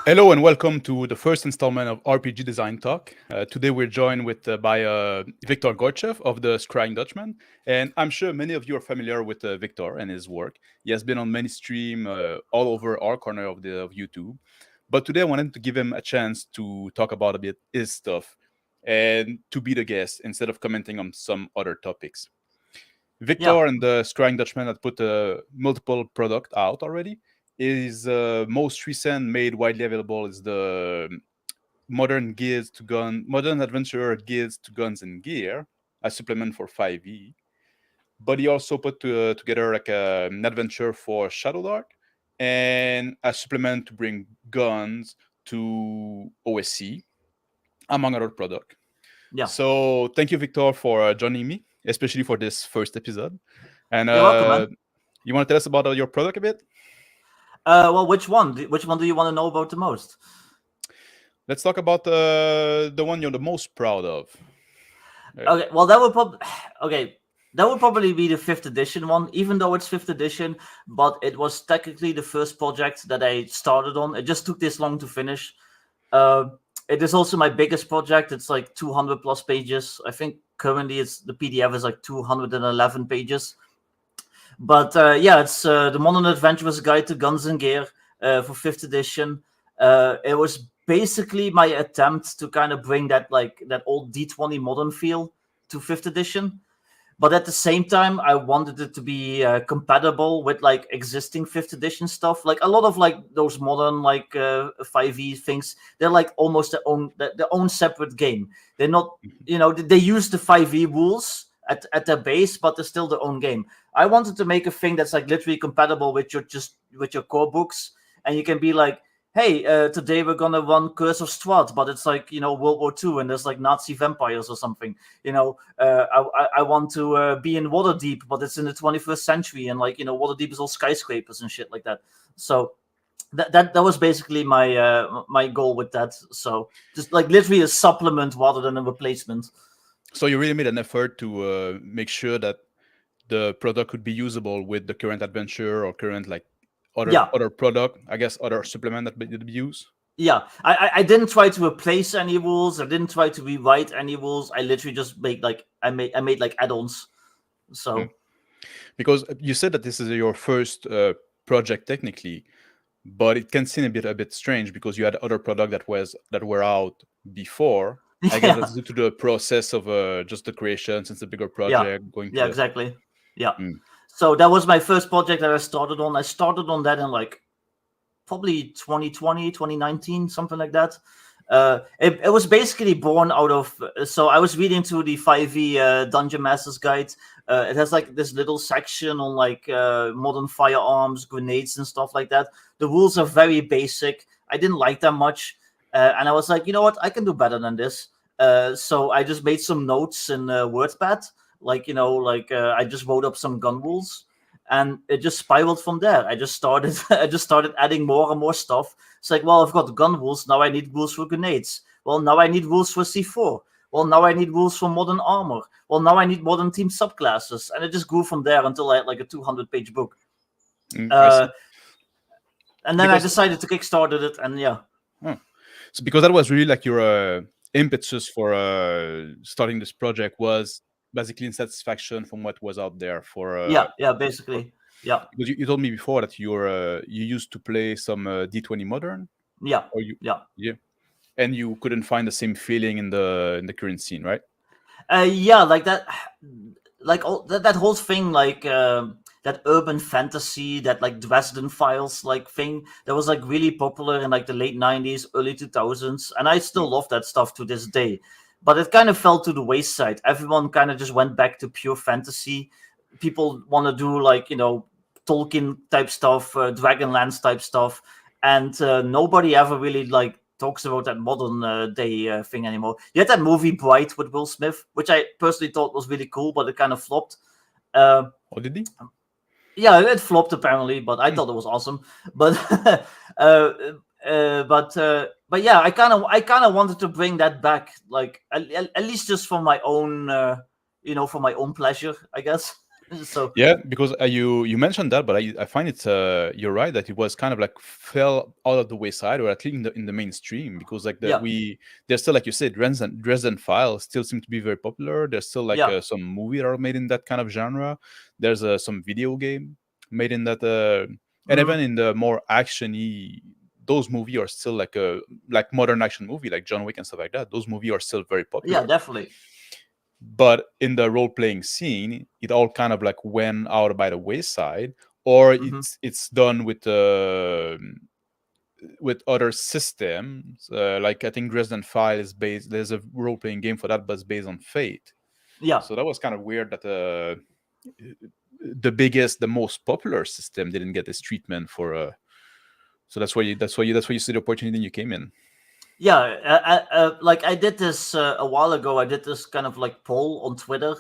Hello and welcome to the first installment of RPG Design Talk. Today we're joined by Viktor Gorchev of the Scrying Dutchman, and I'm sure many of you are familiar with Viktor and his work. He has been on many streams all over our corner of YouTube, but today I wanted to give him a chance to talk about a bit his stuff and to be the guest instead of commenting on some other topics. Viktor and the Scrying Dutchman had put multiple product out already. His most recent made widely available is the Modern Adventurer Guides to Guns and Gear, a supplement for 5e. But he also put together like an adventure for Shadowdark and a supplement to bring guns to OSC, among other products. Yeah. So thank you, Viktor, for joining me, especially for this first episode. And you're welcome, man. You want to tell us about your product a bit? Well, which one? Which one do you want to know about the most? Let's talk about the one you're the most proud of. Okay, well, that would probably be the 5th edition one, even though it's 5th edition, but it was technically the first project that I started on. It just took this long to finish. It is also my biggest project. It's like 200 plus pages. I think currently the PDF is like 211 pages. But it's the Modern Adventurer's Guide to Guns and Gear for 5th edition. It was basically my attempt to kind of bring that old D20 modern feel to 5th edition. But at the same time, I wanted it to be compatible with like existing 5th edition stuff. Like a lot of like those modern 5e things, they're like almost their own separate game. They're not, they use the 5e rules at their base, but they're still their own game. I wanted to make a thing that's like literally compatible with your core books, and you can be like, hey, today we're gonna run Curse of Strahd, but it's like World War II and there's like Nazi vampires or something. I want to be in Waterdeep, but it's in the 21st century, and Waterdeep is all skyscrapers and shit like that. So that was basically my goal with that. So just like literally a supplement rather than a replacement. So you really made an effort to make sure that the product could be usable with the current adventure or current other product, I guess, other supplement that you use. Yeah, I didn't try to replace any rules. I didn't try to rewrite any rules. I literally just made like add-ons. So because you said that this is your first project technically, but it can seem a bit strange because you had other product that were out before. I guess that's due to the process of just the creation, since the bigger project exactly. Yeah. So that was my first project that I started on. I started on that in like probably 2020, 2019, something like that. It was basically born out of. So I was reading through the 5e Dungeon Master's Guide. It has like this little section on like modern firearms, grenades, and stuff like that. The rules are very basic. I didn't like them much. And I was like, you know what? I can do better than this. So I just made some notes in WordPad. I just wrote up some gun rules, and it just spiraled from there. I just started adding more and more stuff. It's like, well, I've got gun rules. Now I need rules for grenades. Well, now I need rules for C4. Well, now I need rules for modern armor. Well, now I need modern team subclasses. And it just grew from there until I had like a 200-page book. And then I decided to kickstart it, and So because that was really like your impetus for starting this project was basically insatisfaction from what was out there for basically. Yeah. Because you told me before that you used to play some D20 Modern. Yeah. And you couldn't find the same feeling in the current scene, right? Like that. like all that whole thing, like that urban fantasy, that like Dresden Files like thing, that was like really popular in like the late 90s, early 2000s, and I still love that stuff to this day. But it kind of fell to the wayside. Everyone kind of just went back to pure fantasy. People want to do like, Tolkien type stuff, Dragonlance type stuff, and nobody ever really like talks about that modern day thing anymore. You had that movie Bright with Will Smith, which I personally thought was really cool, but it kind of flopped. Oh, did he? Yeah, it flopped apparently, but I thought it was awesome. But uh, but yeah, I kind of wanted to bring that back, like at least just for my own, for my own pleasure, I guess. So Yeah, because you mentioned that, but I find it you're right that it was kind of like fell out of the wayside, or at least in the mainstream, because like yeah, there's still, like you said, Dresden Files still seem to be very popular. There's still like yeah, some movies that are made in that kind of genre. There's some video game made in that, and hmm, even in the more actiony, those movies are still like modern action movie like John Wick and stuff like that. Those movies are still very yeah, popular. definitely. But in the role playing scene, it all kind of like went out by the wayside, or Hmm. it's done with other systems. Like I think Dresden File is based. There's a role playing game for that, but it's based on Fate. Yeah, So that was kind of weird that the biggest, the most popular system didn't get this treatment for. So that's why you see the opportunity and you came in. yeah. Like I did this a while ago. I did this kind of like poll on Twitter,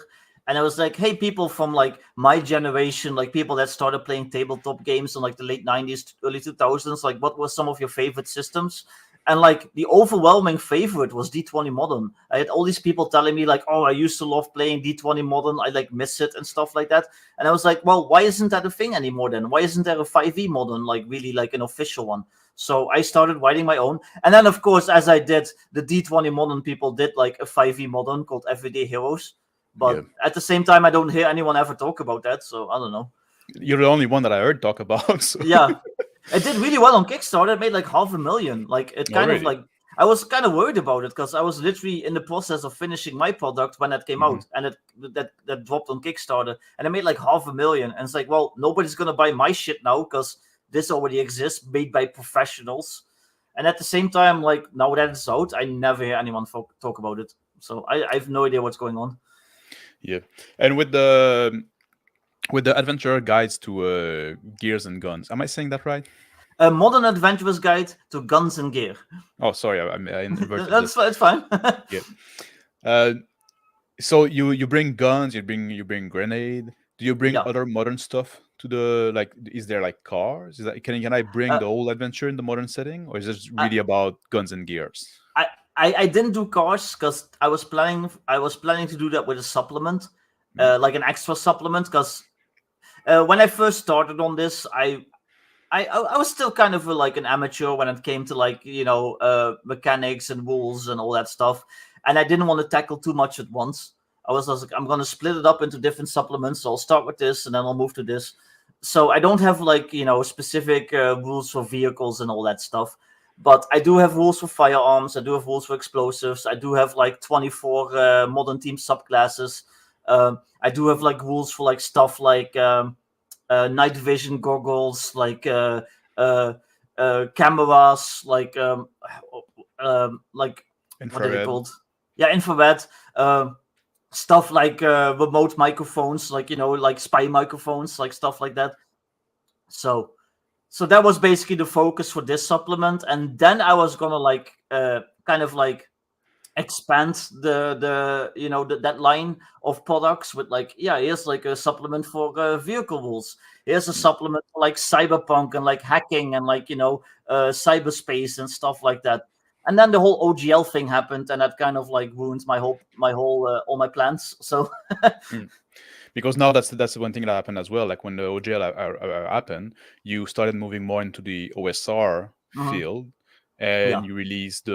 and I was like, "Hey, people from like my generation, like people that started playing tabletop games in like the late 90s, early 2000s, like what were some of your favorite systems?" And like the overwhelming favorite was D20 Modern. I had all these people telling me like, "Oh, I used to love playing D20 Modern. I like miss it and stuff like that." And I was like, "Well, why isn't that a thing anymore then? Why isn't there a 5e Modern, like really like an official one?" So I started writing my own. And then, of course, as I did, the D20 Modern people did like a 5e Modern called Everyday Heroes. Yeah, But at the same time, I don't hear anyone ever talk about that. So I don't know. you're the only one that I heard talk about. So. Yeah, it did really well on Kickstarter. It made like 500,000. Like it kind of Already. like I was kind of worried about it because I was literally in the process of finishing my product when that came Mhm. out, and that dropped on Kickstarter, and it made like 500,000. And it's like, well, nobody's gonna buy my shit now because this already exists, made by professionals. And at the same time, like now that it's out, I never hear anyone talk about it. So I have no idea what's going on. Yeah, and with the adventure guides to gears and guns, am I saying that right? A modern adventurer's guide to guns and gear. Oh, sorry, I inverted That's this. it's fine. Yeah. Uh, so you bring guns, you bring grenade. Do you bring Yeah. other modern stuff to the, like? Is there like cars? Is that can I bring Uh, the whole adventure in the modern setting, or is this I, really about guns and gears? I, I didn't do cars because I was planning to do that with a supplement, Mm. like an extra supplement. Because when I first started on this, I was still kind of like an amateur when it came to like mechanics and rules and all that stuff, and I didn't want to tackle too much at once. I was like, I'm gonna split it up into different supplements. So I'll start with this, and then I'll move to this. So I don't have like specific rules for vehicles and all that stuff, but I do have rules for firearms. I do have rules for explosives. I do have like 24 modern team subclasses. I do have like rules for like stuff like. Night vision goggles, like cameras, like what are they Infrared. called? Yeah, infrared. Stuff like remote microphones, like like spy microphones, like stuff like that. So, so that was basically the focus for this supplement, and then I was gonna like kind of like expand that line of products with like, yeah, here's like a supplement for vehicle rules, here's a Mm. supplement for like cyberpunk and like hacking and like cyberspace and stuff like that. And then the whole OGL thing happened, and that kind of like ruined my whole all my plans. So Mm. Because now that's the one thing that happened as well. Like when the OGL happened, you started moving more into the OSR mhm, field, and yeah, you released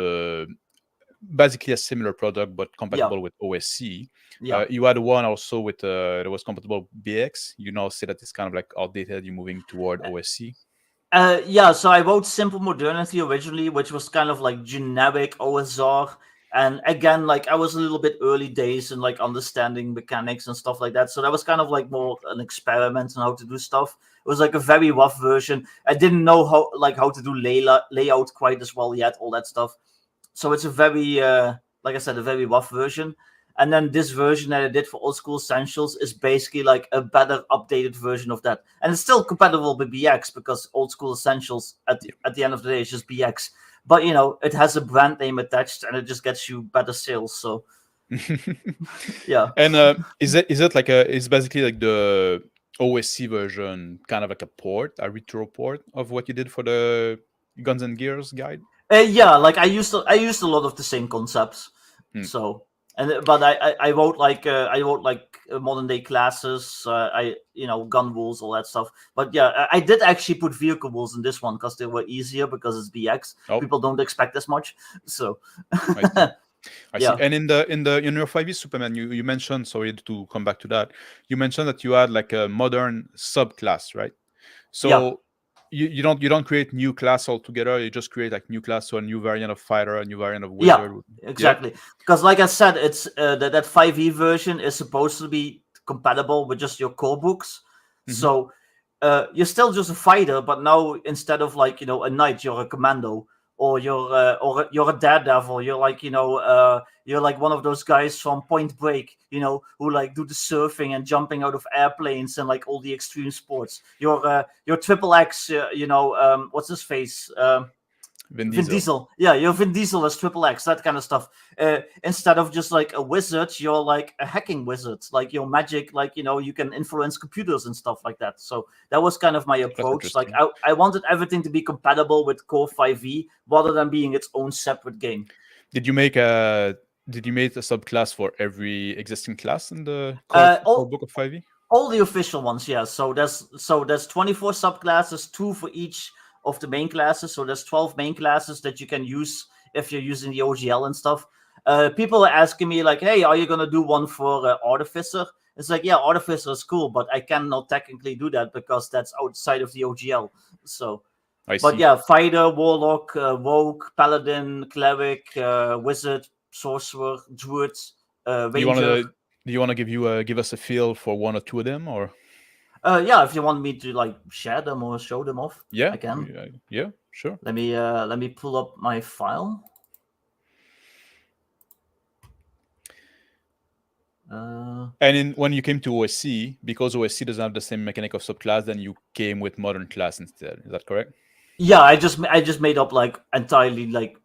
basically a similar product but yeah, compatible with OSC. yeah. You had one also with that was compatible with BX. You now say that it's kind of like outdated. You're moving toward OSC. Yeah, so I wrote Simple Modernity originally, which was kind of like generic OSR. And again, like I was a little bit early days in like understanding mechanics and stuff like that. So that was kind of like more an experiment on how to do stuff. It was like a very rough version. I didn't know how to do layout quite as well yet, all that stuff. So it's a very like I said, a very rough version. And then this version that I did for Old School Essentials is basically like a better updated version of that. And it's still compatible with BX because Old School Essentials at the end of the day is just BX. But you know, it has a brand name attached and it just gets you better sales. So yeah. And is it like is basically like the OSC version kind of like a retro port of what you did for the Guns and Gears guide? Yeah, like I used a lot of the same concepts. So but I wrote like modern day classes, gun rules, all that stuff. But yeah, I did actually put vehicle rules in this one because they were easier because it's BX. People don't expect as much. So I see. And in your 5e Superman, you mentioned, sorry to come back to that, you mentioned that you had like a modern subclass, right? So you don't create new class altogether. You just create like new class, so a new variant of fighter, a new variant of wizard. Yeah, exactly. Because like I said, it's that 5e version is supposed to be compatible with just your core books. So you're still just a fighter, but now instead of like a knight, you're a commando, or you're a daredevil. You're like you're like one of those guys from Point Break, who like do the surfing and jumping out of airplanes and like all the extreme sports. You're Triple X. What's his face? Vin Diesel. Yeah, you're Vin Diesel as Triple X, that kind of stuff. Instead of just like a wizard, you're like a hacking wizard. Like your magic, like you can influence computers and stuff like that. So that was kind of my approach. Like I wanted everything to be compatible with Core 5e rather than being its own separate game. Did you make a subclass for every existing class in the core book of 5e? All the official ones, yeah. So there's 24 subclasses, 2 for each of the main classes. So there's 12 main classes that you can use if you're using the OGL and stuff. People are asking me like, hey, are you going to do one for Artificer? It's like, yeah, Artificer is cool, but I cannot technically do that because that's outside of the OGL. So, but yeah, Fighter, Warlock, Rogue, Paladin, Cleric, Wizard, Sorcerer, Druid, Ranger. Do you want to give us a feel for one or two of them, or? Yeah, if you want me to like share them or show them off, I can. Yeah, sure. Let me pull up my file. And when you came to OSC, because OSC doesn't have the same mechanic of subclass, then you came with modern class instead. Is that correct? Yeah, I just made up like entirely like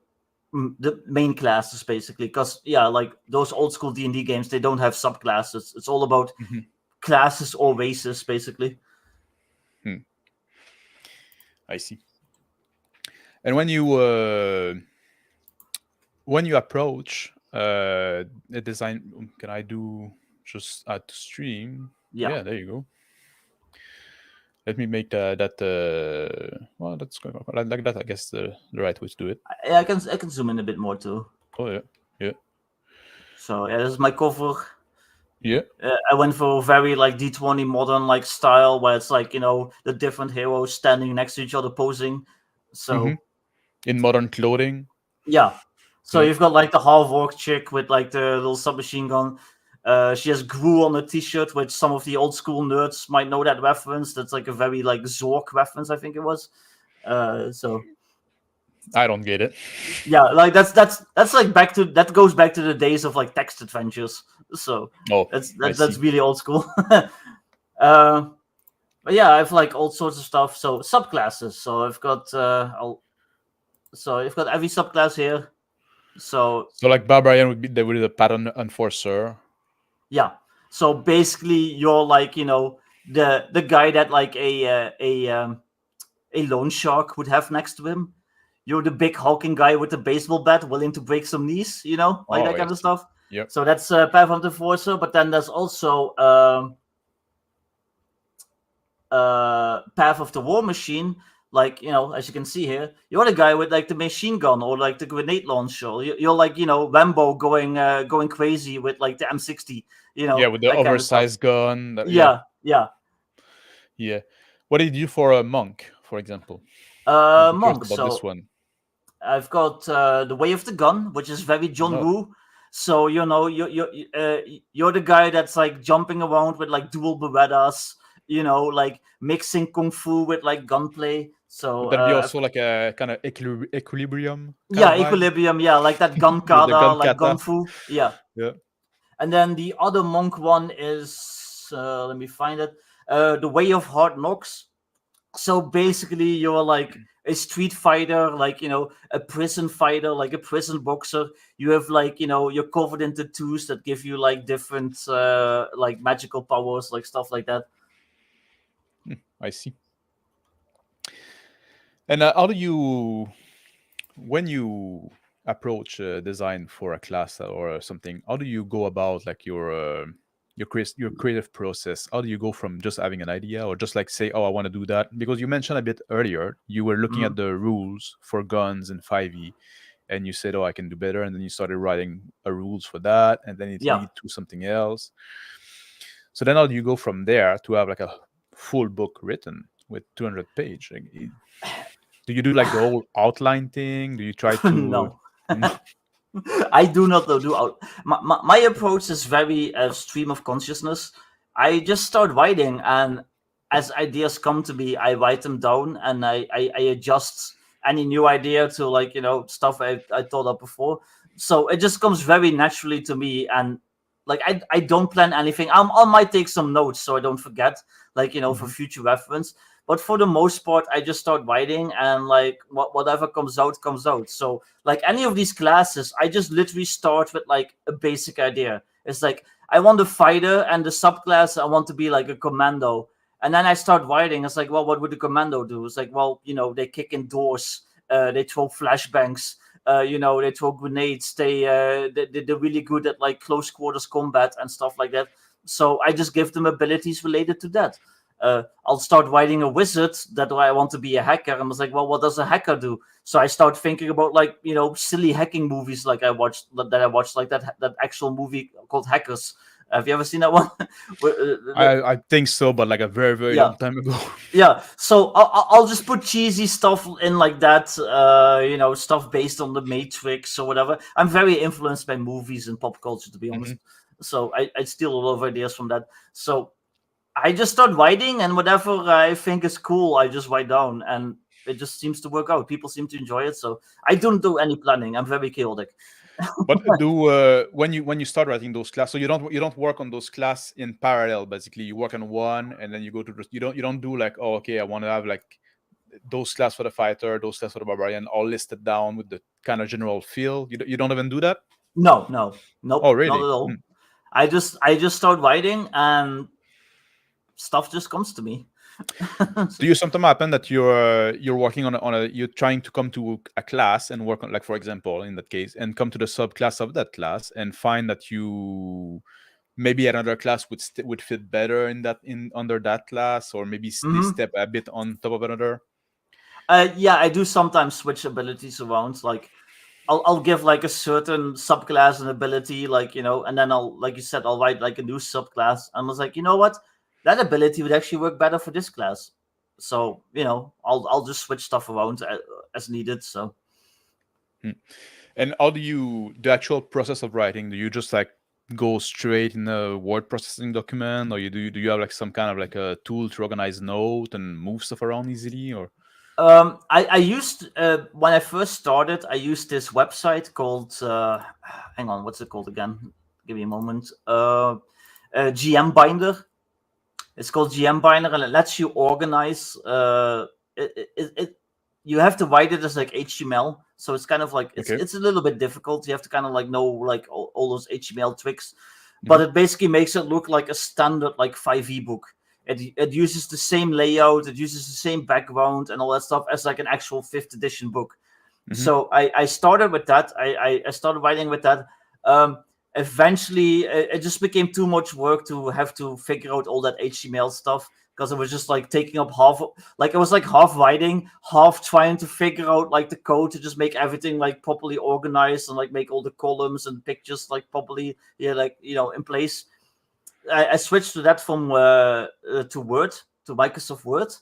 the main classes basically, because like those old school D&D games, they don't have subclasses. It's all about classes or races basically. I see. And when you approach a design, can I do just add to stream? Yeah, there you go. Let me make that well, that's going like that. I guess the right way to do it. Yeah, I can zoom in a bit more too. Oh yeah. So yeah, this is my cover. Yeah. I went for a very like D20 modern like style where it's like the different heroes standing next to each other posing. So in modern clothing. Yeah. So you've got like the half-orc chick with like the little submachine gun. She has Gru on a t-shirt, which some of the old school nerds might know that reference. That's like a very like Zork reference, I think it was. So I don't get it. Yeah, like that's like that goes back to the days of like text adventures. So that's really old school. But yeah, I have like all sorts of stuff. So subclasses. So I've got you've got every subclass here. So like Barbarian would be the pattern enforcer. Yeah. So basically, you're like the guy that like a loan shark would have next to him. You're the big hulking guy with the baseball bat, willing to break some knees. Like that kind of stuff. Yeah. So that's Path of the Enforcer. But then there's also Path of the War Machine. Like, as you can see here, you're the guy with like the machine gun or like the grenade launcher. You're like, Rambo going crazy with like the M60, Yeah, with the oversized gun. Yeah. What did you do for a monk, for example? Monk. So this one. I've got The Way of the Gun, which is very John No. Woo. So you're the guy that's like jumping around with like dual Berettas, like mixing kung fu with like gunplay. So Would that be also like a kind of equilibrium kind yeah, of vibe Equilibrium, yeah, like that gun with the kata, gun like gun kata? fu, yeah. Yeah. And then the other monk one is let me find it. The Way of Hard Knocks. So basically, you're like a street fighter, like a prison fighter, like a prison boxer. You have like you're covered in tattoos that give you like different like magical powers, like stuff like that. I see. And how do you, when you approach design for a class or something, how do you go about like your creative process? How do you go from just having an idea or just like say, oh, I want to do that? Because you mentioned a bit earlier, you were looking Mhm. at the rules for guns in 5e, and you said, oh, I can do better, and then you started writing a rules for that, and then it Yeah. lead to something else. So then how do you go from there to have like a full book written with 200 page? Like, do you do like the whole outline thing? Do you try to? No. No. I do not do out. My approach is very stream of consciousness. I just start writing, and as ideas come to me, I write them down, and I adjust any new idea to like stuff I thought of before. So it just comes very naturally to me, and like I don't plan anything. I might take some notes so I don't forget, like for Mhm. future reference. But for the most part, I just start writing, and like whatever comes out comes out. So like any of these classes, I just literally start with like a basic idea. It's like I want a fighter, and the subclass I want to be like a commando. And then I start writing. It's like, well, what would the commando do? It's like, well, they kick in doors, they throw flashbangs, they throw grenades. They're really good at like close quarters combat and stuff like that. So I just give them abilities related to that. I'll start writing a wizard that I want to be a hacker. And I was like, well, what does a hacker do? So I start thinking about like silly hacking movies like I watched like that actual movie called Hackers. Have you ever seen that one? I think so, but like a very very Yeah, long time ago. yeah. So I'll just put cheesy stuff in like that. Stuff based on the Matrix or whatever. I'm very influenced by movies and pop culture, to be honest. Mhm. So I steal a lot of ideas from that. So I just start writing, and whatever I think is cool, I just write down, and it just seems to work out. People seem to enjoy it, so I don't do any planning. I'm very chaotic. But do when you start writing those class, so you don't work on those class in parallel. Basically, you work on one, and then you go to you don't do like, oh, okay, I want to have like those class for the fighter, those class for the barbarian, all listed down with the kind of general feel. You don't even do that. No, Oh, nope, not really? at Hmm. all. I just start writing, and stuff just comes to me. Do you sometimes happen that you're working on a you're trying to come to a class and work on, like, for example, in that case, and come to the subclass of that class and find that you maybe another class would fit better in under that class, or maybe they Hmm. step a bit on top of another. Yeah, I do sometimes switch abilities around. Like I'll give like a certain subclass an ability, like and then I'll, like you said, I'll write like a new subclass, and I was like, you know what, that ability would actually work better for this class. So I'll just switch stuff around as needed. So Hmm. And how do you the actual process of writing? Do you just like go straight in a word processing document, or do you have like some kind of like a tool to organize note and move stuff around easily, or? I used when I first started, I used this website called hang on, what's it called again? Give me a moment. GM Binder. It's called GM Binder, and it lets you organize. You have to write it as like HTML, so it's kind of like it's Okay. it's a little bit difficult. You have to kind of like know like all those HTML tricks, but Mhm. it basically makes it look like a standard like 5e book. It uses the same layout, it uses the same background and all that stuff as like an actual fifth edition book. Mhm. So I started with that. I started writing with that. Eventually, it just became too much work to have to figure out all that HTML stuff, because it was just like taking up half. Like it was like half writing, half trying to figure out like the code to just make everything like properly organized and like make all the columns and pictures like properly, yeah, like in place. I switched to that from to Word, to Microsoft Word,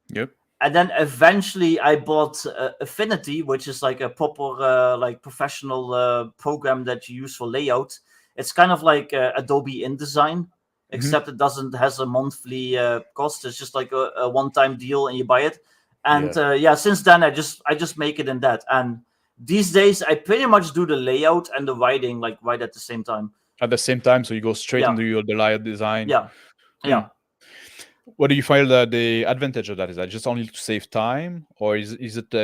Yep. And then eventually I bought Affinity, which is like a proper like professional program that you use for layout. It's kind of like Adobe InDesign, except it doesn't has a monthly cost. It's just like a one-time deal, and you buy it. And yeah, since then I just make it in that. And these days I pretty much do the layout and the writing like right at the same time. At the same time, so you go straight into your layout design. Yeah. Yeah. What do you find the advantage of that? Is that just only to save time, or is it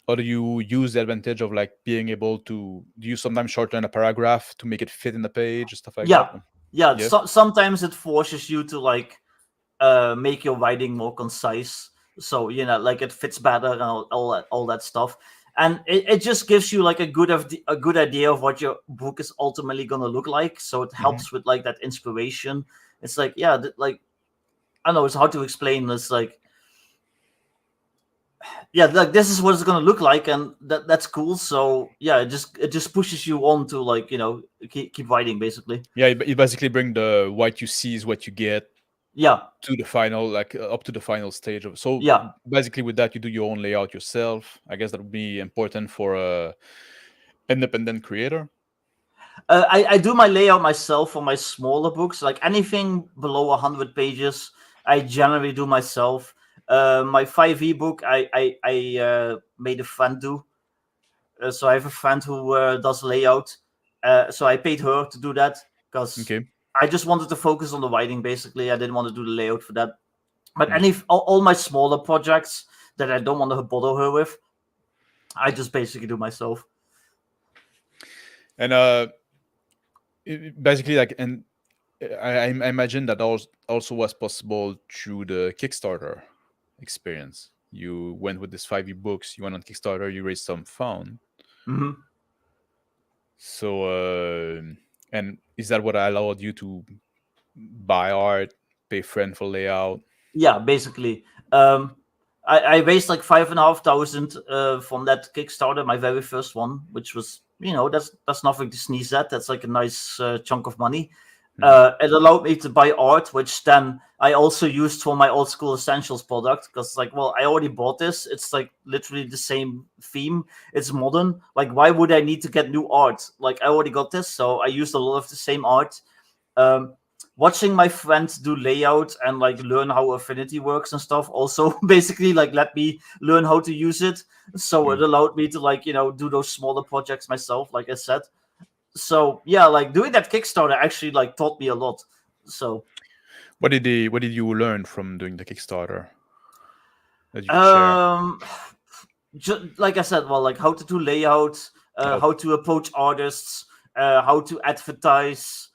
or do you use the advantage of like being able to, do you sometimes shorten a paragraph to make it fit in the page and stuff like that? Yeah. So, sometimes it forces you to like make your writing more concise, so like it fits better and all that stuff. And it just gives you like a good idea of what your book is ultimately going to look like, so it helps with like that inspiration. It's like, yeah, like, I don't know, it's hard to explain. It's like, yeah, like this is what it's gonna look like, and that's cool. So yeah, it just pushes you on to like keep writing basically. Yeah, you basically bring the what you see is what you get. Yeah. To the final, like up to the final stage of. So yeah, basically, with that, you do your own layout yourself. I guess that would be important for a independent creator. I do my layout myself for my smaller books. Like anything below 100 pages, I generally do myself. My 5e book, I made a friend do. So I have a friend who does layout. So I paid her to do that because I just wanted to focus on the writing. Basically, I didn't want to do the layout for that. But all my smaller projects that I don't want to bother her with, I just basically do myself. And basically, like, and I imagine that also was possible through the Kickstarter experience. You went with this 5e books. You went on Kickstarter. You raised some fund. So, and is that what allowed you to buy art, pay friend for layout? Yeah, basically. I raised like 5,500 from that Kickstarter, my very first one, which was, that's nothing to sneeze at. That's like a nice chunk of money. It allowed me to buy art, which then I also used for my old school essentials product, because like, well, I already bought this. It's like literally the same theme. It's modern. Like, why would I need to get new art? Like, I already got this, so I used a lot of the same art. Watching my friends do layout and like learn how Affinity works and stuff also basically like let me learn how to use it. So it allowed me to like do those smaller projects myself, like I said. So yeah, like doing that Kickstarter actually like taught me a lot. So what did you learn from doing the Kickstarter that you could share? Like I said, well, like how to do layout, how to approach artists, how to advertise,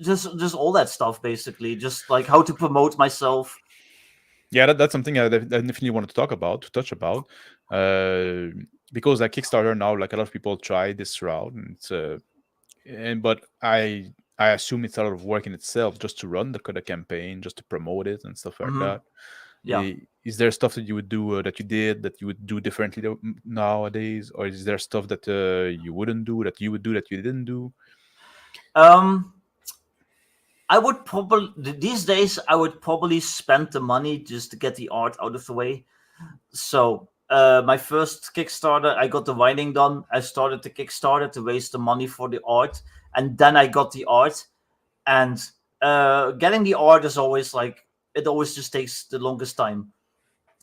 just all that stuff basically, just like how to promote myself. Yeah, that's something I definitely wanted to touch about, because like Kickstarter now, like a lot of people try this route, and but I assume it's a lot of work in itself just to run the campaign, just to promote it and stuff like that. Yeah. Is there stuff that you would do that you would do differently nowadays, or is there stuff that you wouldn't do that you would do that you didn't do? I would probably these days I would probably spend the money just to get the art out of the way. So my first Kickstarter, I got the writing done. I started the Kickstarter to raise the money for the art, and then I got the art. And getting the art is always like, it always just takes the longest time.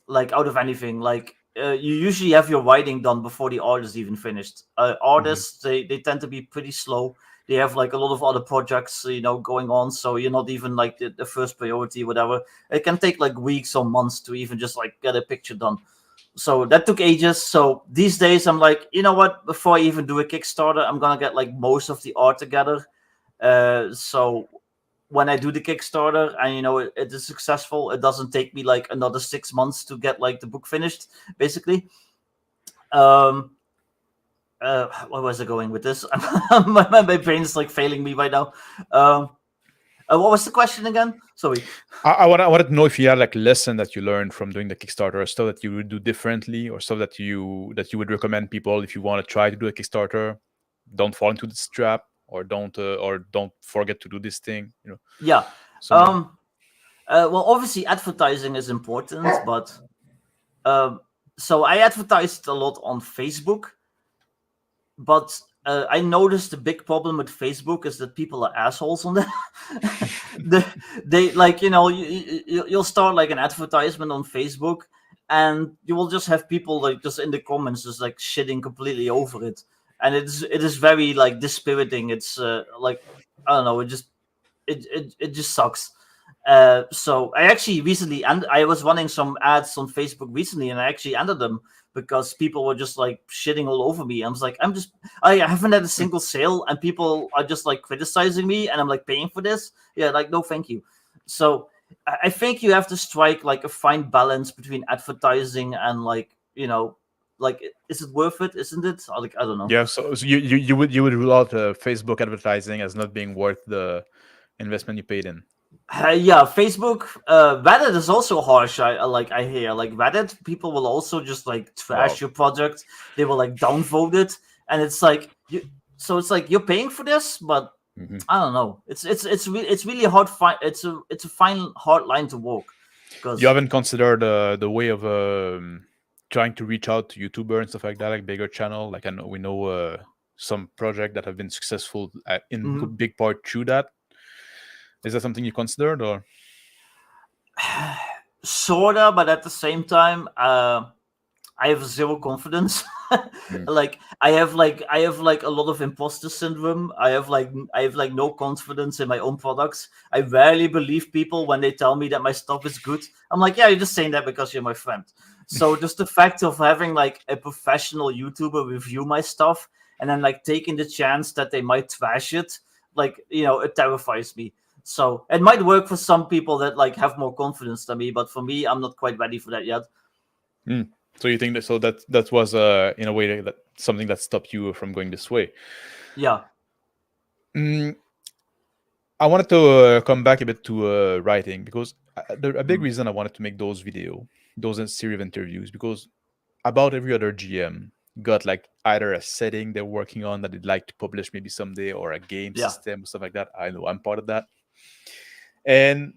Like out of anything, like you usually have your writing done before the art is even finished. Artists, they tend to be pretty slow. They have like a lot of other projects, going on. So you're not even like the first priority, whatever. It can take like weeks or months to even just like get a picture done. So that took ages. So these days I'm like, you know what? Before I even do a Kickstarter, I'm gonna get like most of the art together. So when I do the Kickstarter and it is successful, it doesn't take me like another 6 months to get like the book finished, basically. Where was I going with this? my brain is like failing me right now. What was the question again? Sorry. I wanted to know if you had like lesson that you learned from doing the Kickstarter, or stuff that you would do differently, or stuff that you would recommend people if you want to try to do a Kickstarter. Don't fall into this trap, or don't forget to do this thing. Yeah. Well, obviously advertising is important, but so I advertised a lot on Facebook, but I noticed the big problem with Facebook is that people are assholes on that. they like, you'll start like an advertisement on Facebook, and you will just have people like just in the comments just like shitting completely over it, and it is very like dispiriting. It's like, I don't know, it just sucks. So I actually recently, and I was running some ads on Facebook recently, and I actually ended them because people were just like shitting all over me. I was like, I haven't had a single sale, and people are just like criticizing me, and I'm like paying for this. Yeah, like no, thank you. So I think you have to strike like a fine balance between advertising and like, like, is it worth it? Isn't it? Like, I don't know. Yeah, so you would rule out Facebook advertising as not being worth the investment you paid in. Yeah, Facebook, Reddit is also harsh. I hear like Reddit people will also just like trash Wow. your project. They will like downvote it, and it's like you. So it's like you're paying for this, but Mhm. I don't know. It's really hard. It's a fine hard line to walk. Because You haven't considered the way of trying to reach out to YouTuber and stuff like that, like bigger channel. Like we know some project that have been successful in big part through that. Is that something you considered, or? sorta, but at the same time, I have zero confidence. Like I have a lot of imposter syndrome. I have no confidence in my own products. I rarely believe people when they tell me that my stuff is good. I'm like, yeah, you're just saying that because you're my friend. So just the fact of having like a professional YouTuber review my stuff and then like taking the chance that they might trash it, like, it terrifies me. So it might work for some people that like have more confidence than me, but for me, I'm not quite ready for that yet. So you think that was in a way that something that stopped you from going this way? Yeah. I wanted to come back a bit to writing, because a big reason I wanted to make those series of interviews, because about every other GM got like either a setting they're working on that they'd like to publish maybe someday, or a game Yeah. system, stuff like that. I know I'm part of that, and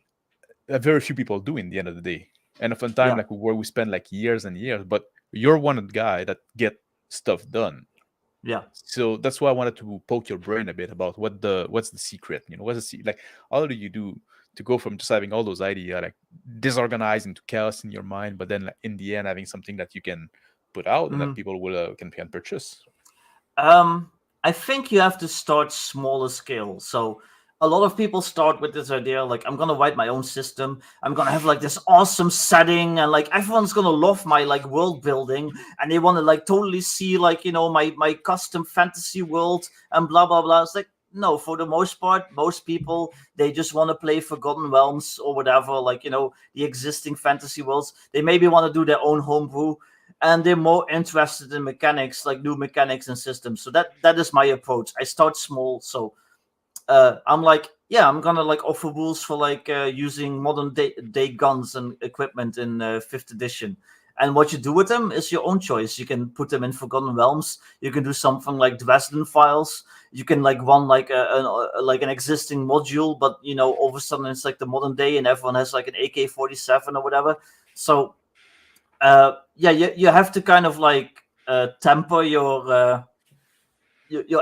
very few people do in the end of the day. And often time, Yeah. like where we spend like years and years, but you're one guy that get stuff done. Yeah. So that's why I wanted to poke your brain a bit about what's the secret. What's the like, how do you do to go from just having all those ideas like disorganized into chaos in your mind, but then like, in the end having something that you can put out and that people will can purchase. I think you have to start smaller scale. So a lot of people start with this idea like, I'm gonna write my own system. I'm gonna have like this awesome setting, and like everyone's gonna love my like world building, and they want to like totally see like, my custom fantasy world and blah blah blah. It's like, no, for the most part, most people, they just want to play Forgotten Realms or whatever, like, the existing fantasy worlds. They maybe want to do their own homebrew, and they're more interested in mechanics, like new mechanics and systems. So that is my approach. I start small. So I'm like, yeah, I'm gonna like offer rules for like using modern day guns and equipment in 5th edition. And what you do with them is your own choice. You can put them in Forgotten Realms. You can do something like Dresden Files. You can like run like an existing module, but all of a sudden it's like the modern day, and everyone has like an AK-47 or whatever. So yeah, you have to kind of like temper your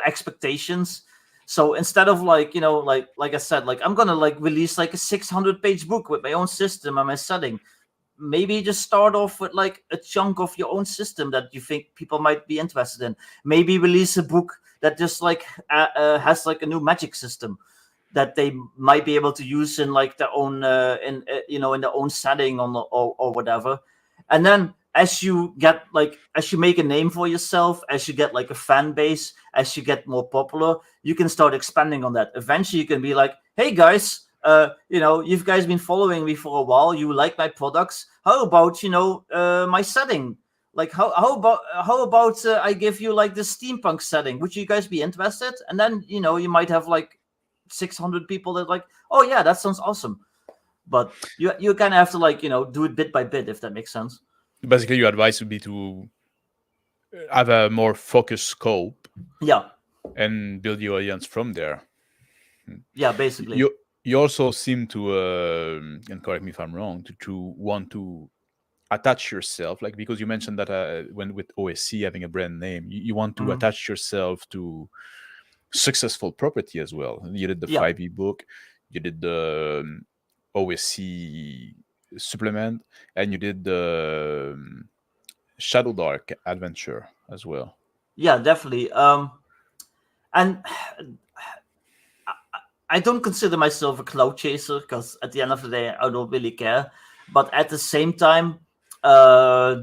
expectations. So instead of like, like I said, like I'm gonna like release like a 600-page book with my own system and my setting, maybe just start off with like a chunk of your own system that you think people might be interested in. Maybe release a book that just like has like a new magic system that they might be able to use in like their own in their own setting or whatever. And then as you make a name for yourself, as you get like a fan base, as you get more popular, you can start expanding on that. Eventually you can be like, hey guys, you've guys been following me for a while, you like my products, how about my setting? Like how about I give you like the steampunk setting, would you guys be interested? And then you might have like 600 people that like, oh yeah, that sounds awesome. But you kind of have to like do it bit by bit, if that makes sense. Basically, your advice would be to have a more focused scope Yeah. and build your audience from there. Yeah, basically. You you also seem to, and correct me if I'm wrong, to want to attach yourself, like, because you mentioned that when with OSC having a brand name, you want to attach yourself to successful property as well. You did the 5e book, you did the OSC supplement, and you did the Shadow Dark adventure as well. Yeah, definitely. And I don't consider myself a cloud chaser because at the end of the day, I don't really care. But at the same time,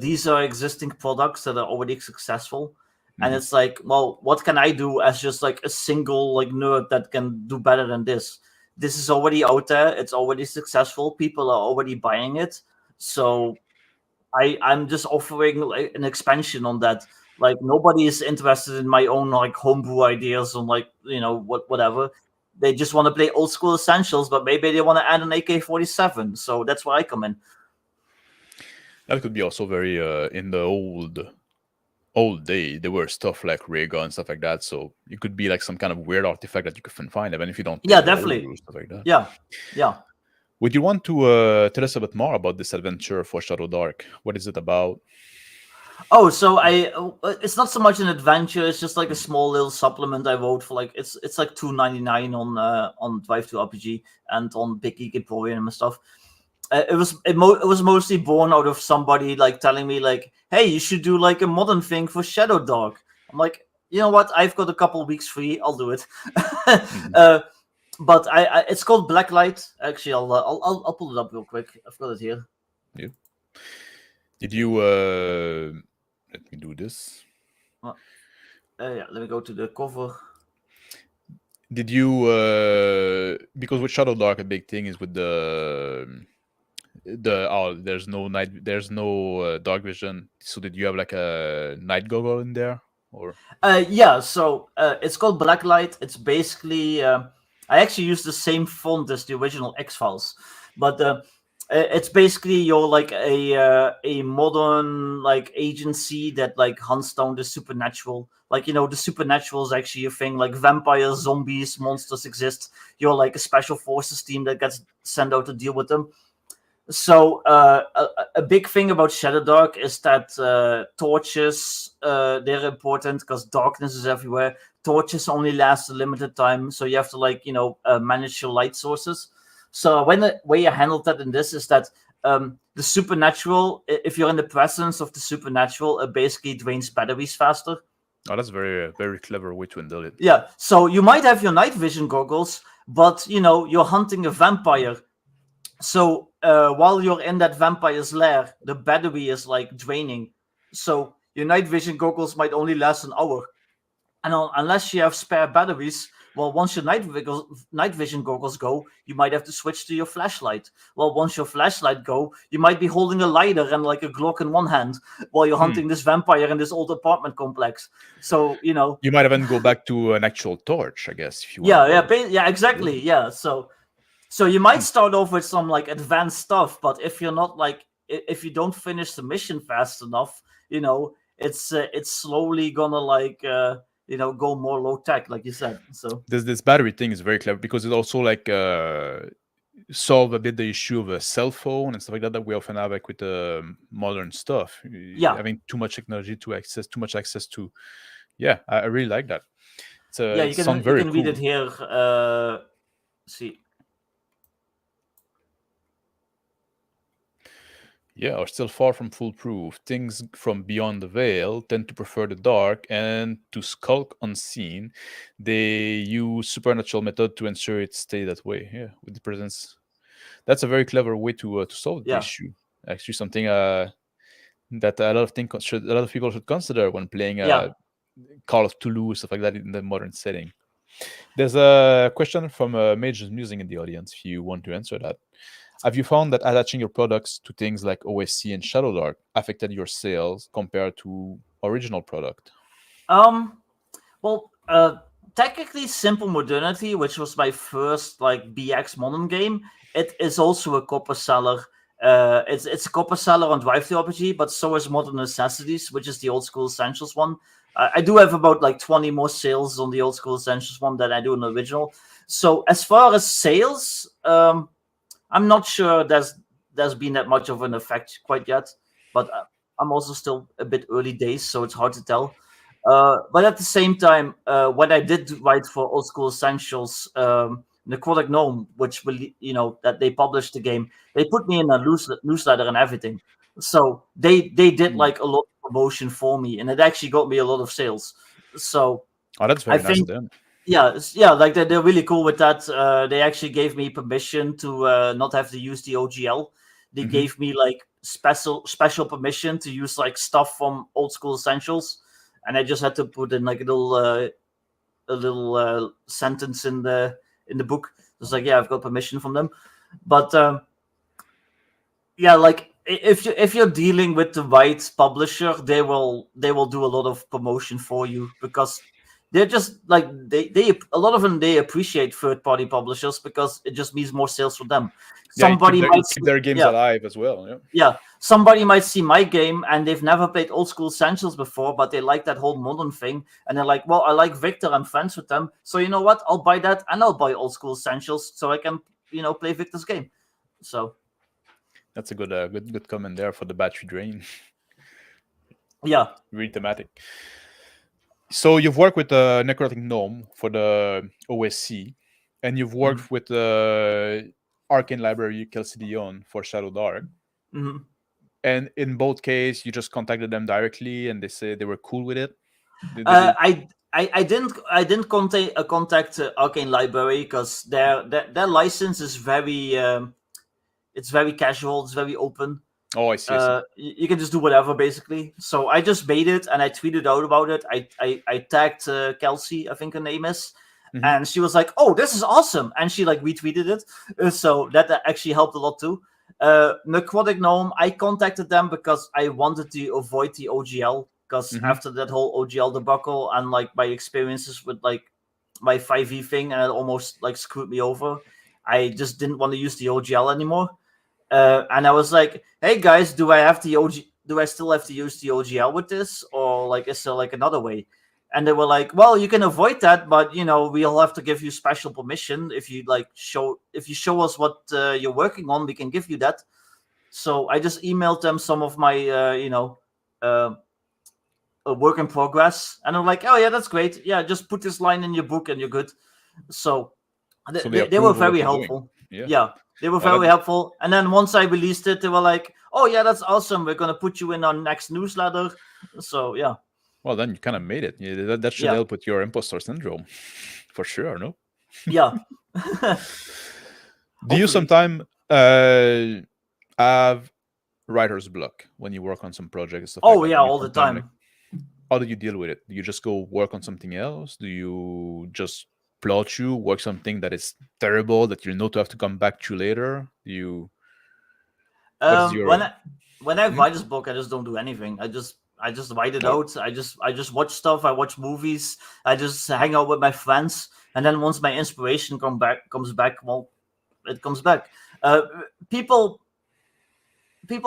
these are existing products that are already successful. And it's like, well, what can I do as just like a single like nerd that can do better than this? This is already out there. It's already successful. People are already buying it. So I'm just offering like an expansion on that. Like nobody is interested in my own like homebrew ideas on like whatever. They just want to play old school essentials, but maybe they want to add an AK-47. So that's where I come in. That could be also very in the old day. There were stuff like ray gun, stuff like that. So it could be like some kind of weird artifact that you can find, even if you don't. Yeah, definitely. Stuff like that. Yeah. Would you want to tell us a bit more about this adventure for Shadow Dark? What is it about? Oh, so it's not so much an adventure. It's just like a small little supplement I wrote for like it's like $2.99 on Drive2RPG and on Big Geek Emporium and stuff. It was mostly born out of somebody like telling me like, hey, you should do like a modern thing for Shadow Dark. I'm like, you know what? I've got a couple of weeks free. I'll do it. But I it's called Blacklight. Actually, I'll pull it up real quick. I've got it here. Yeah. Did you let me do this? Yeah, let me go to the cover. Did you because with Shadow Dark a big thing is with the there's no dark vision. So did you have like a night goggle in there or? Yeah, so it's called Blacklight. It's basically I actually use the same font as the original X-Files, but it's basically you're like a modern like agency that like hunts down the supernatural. Like the supernatural is actually a thing. Like vampires, zombies, monsters exist. You're like a special forces team that gets sent out to deal with them. So a big thing about Shadow Dark is that torches they're important because darkness is everywhere. Torches only last a limited time, so you have to like manage your light sources. So the way I handled that in this is that the supernatural, if you're in the presence of the supernatural, it basically drains batteries faster. Oh, that's very very clever way to handle it. Yeah. So you might have your night vision goggles, but you're hunting a vampire. So while you're in that vampire's lair, the battery is like draining. So your night vision goggles might only last an hour. And unless you have spare batteries, well, once your night vision goggles go, you might have to switch to your flashlight. Well, once your flashlight go, you might be holding a lighter and like a Glock in one hand while you're hunting this vampire in this old apartment complex. So you might even go back to an actual torch, I guess. If you yeah, exactly. Yeah, so you might start off with some like advanced stuff, but if you're not like if you don't finish the mission fast enough, it's slowly gonna like go more low tech, like you said. So this battery thing is very clever because it also like solve a bit the issue of a cell phone and stuff like that we often have like with modern stuff. Having too much technology too much access to. Yeah, I really like that. You can read it here. See. Yeah, are still far from foolproof. Things from beyond the veil tend to prefer the dark, and to skulk unseen, they use supernatural method to ensure it stay that way. Yeah, with the presence. That's a very clever way to solve the issue. Actually, something that a lot of people should consider when playing Call of Cthulhu, stuff like that in the modern setting. There's a question from Major's Musing in the audience. If you want to answer that. Have you found that attaching your products to things like OSC and Shadow Dark affected your sales compared to original product? Well, technically, Simple Modernity, which was my first like BX modern game, it is also a copper seller. It's a copper seller on Drive2RPG, but so is Modern Necessities, which is the old school essentials one. I do have about like 20 more sales on the old school essentials one than I do on the original. So as far as sales, I'm not sure there's been that much of an effect quite yet, but I'm also still a bit early days, so it's hard to tell. But at the same time, when I did write for Old School Essentials, Necrotic Gnome, which that they published the game, they put me in a newsletter and everything. So they did like a lot of promotion for me, and it actually got me a lot of sales. So that's very nice of them. Yeah, like they're really cool with that. They actually gave me permission to not have to use the OGL. They gave me like special permission to use like stuff from Old School Essentials, and I just had to put in like a little sentence in the book. It's like, yeah, I've got permission from them. But yeah, like if you're dealing with the right publisher, they will do a lot of promotion for you, because they're just like they a lot of them, they appreciate third party publishers because it just means more sales for them. Somebody might keep their games alive as well. Yeah, somebody might see my game and they've never played Old School Essentials before, but they like that whole modern thing, and they're like, well, I like Victor, I'm friends with them, so you know what, I'll buy that and I'll buy Old School Essentials so I can play Victor's game. So that's a good comment there for the battery drain. Yeah, really thematic. So you've worked with the Necrotic Gnome for the OSC, and you've worked with the Arcane Library Chalcedon for Shadow Dark. And in both cases, you just contacted them directly, and they said they were cool with it. I didn't contact Arcane Library because their license is very it's very casual, it's very open. Oh, I see. You can just do whatever, basically. So I just made it and I tweeted out about it. I tagged Kelsey, I think her name is, and she was like, "Oh, this is awesome!" And she like retweeted it. So that actually helped a lot too. Necrotic Gnome, I contacted them because I wanted to avoid the OGL, because after that whole OGL debacle and like my experiences with like my 5e thing, and it almost like screwed me over, I just didn't want to use the OGL anymore. And I was like, "Hey guys, do I still have to use the OGL with this, or like is there like another way?" And they were like, "Well, you can avoid that, but we'll have to give you special permission if you show us what you're working on, we can give you that." So I just emailed them some of my a work in progress, and I'm like, "Oh yeah, that's great. Yeah, just put this line in your book and you're good." So they were very helpful. Yeah, they were very helpful. And then once I released it, they were like, "Oh yeah, that's awesome. We're gonna put you in our next newsletter." So yeah. Well, then you kind of made it. Yeah, that should help with your imposter syndrome, for sure. No. Yeah. Do you sometimes have writer's block when you work on some projects? Stuff all the time. How do you deal with it? Do you just go work on something else? Do you just plot work something that is terrible that you know to have to come back to later? Do you? When I write this book, I just don't do anything. I just write it out. I just watch stuff. I watch movies. I just hang out with my friends. And then once my inspiration comes back, well, it comes back. People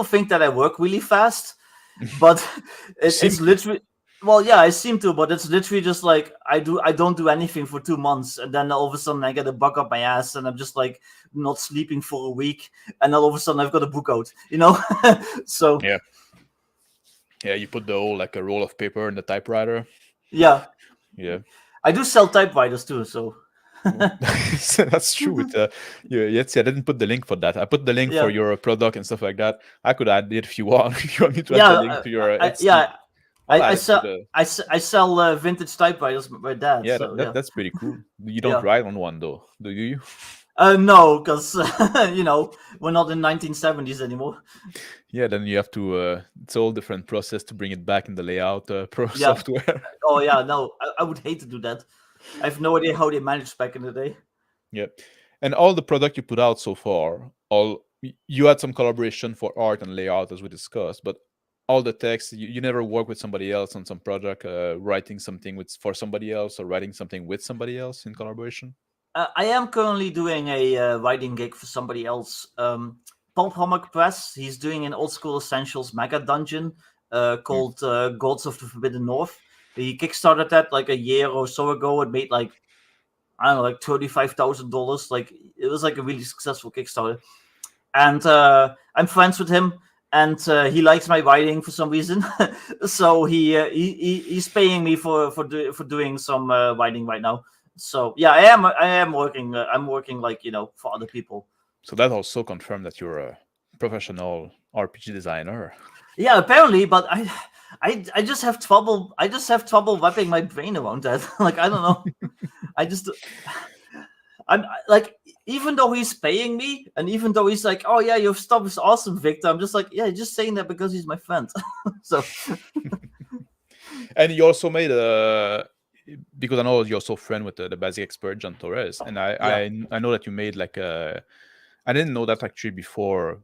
think that I work really fast, but it's literally. Well, yeah, I seem to, but it's literally just like I don't do anything for 2 months, and then all of a sudden I get a bug up my ass, and I'm just like not sleeping for a week, and all of a sudden I've got a book out, So yeah, you put the whole like a roll of paper in the typewriter. Yeah. I do sell typewriters too, so. That's true. With I didn't put the link for that. I put the link for your product and stuff like that. I could add it if you want. If you want me to add the link to your I sell vintage typewriters with my dad. Yeah, so, that's pretty cool. You don't write on one though, do you? No, because we're not in 1970s anymore. Yeah, then you have to. It's a whole different process to bring it back in the layout software. Oh yeah, no, I would hate to do that. I have no idea how they managed back in the day. Yeah, and all the product you put out so far, you had some collaboration for art and layout as we discussed, but all the text, you never work with somebody else on some project, writing something for somebody else or writing something with somebody else in collaboration? I am currently doing a writing gig for somebody else. Pulp Hammock Press, he's doing an Old School Essentials mega dungeon called Gods of the Forbidden North. He kickstarted that like a year or so ago. It made like, I don't know, like $35,000. Like it was like a really successful Kickstarter, and I'm friends with him, and he likes my writing for some reason. So he's paying me for doing some writing right now. So yeah, I am working. I'm working like for other people. So that also confirmed that you're a professional RPG designer. Yeah, apparently, but I just have trouble. I just have trouble wrapping my brain around that. Like I don't know. I just I'm like, even though he's paying me, and even though he's like, "Oh yeah, your stuff is awesome, Victor," I'm just like, "Yeah, just saying that because he's my friend." So And you also made because I know you're also friend with the basic expert John Torres, and I know that you made like I didn't know that actually before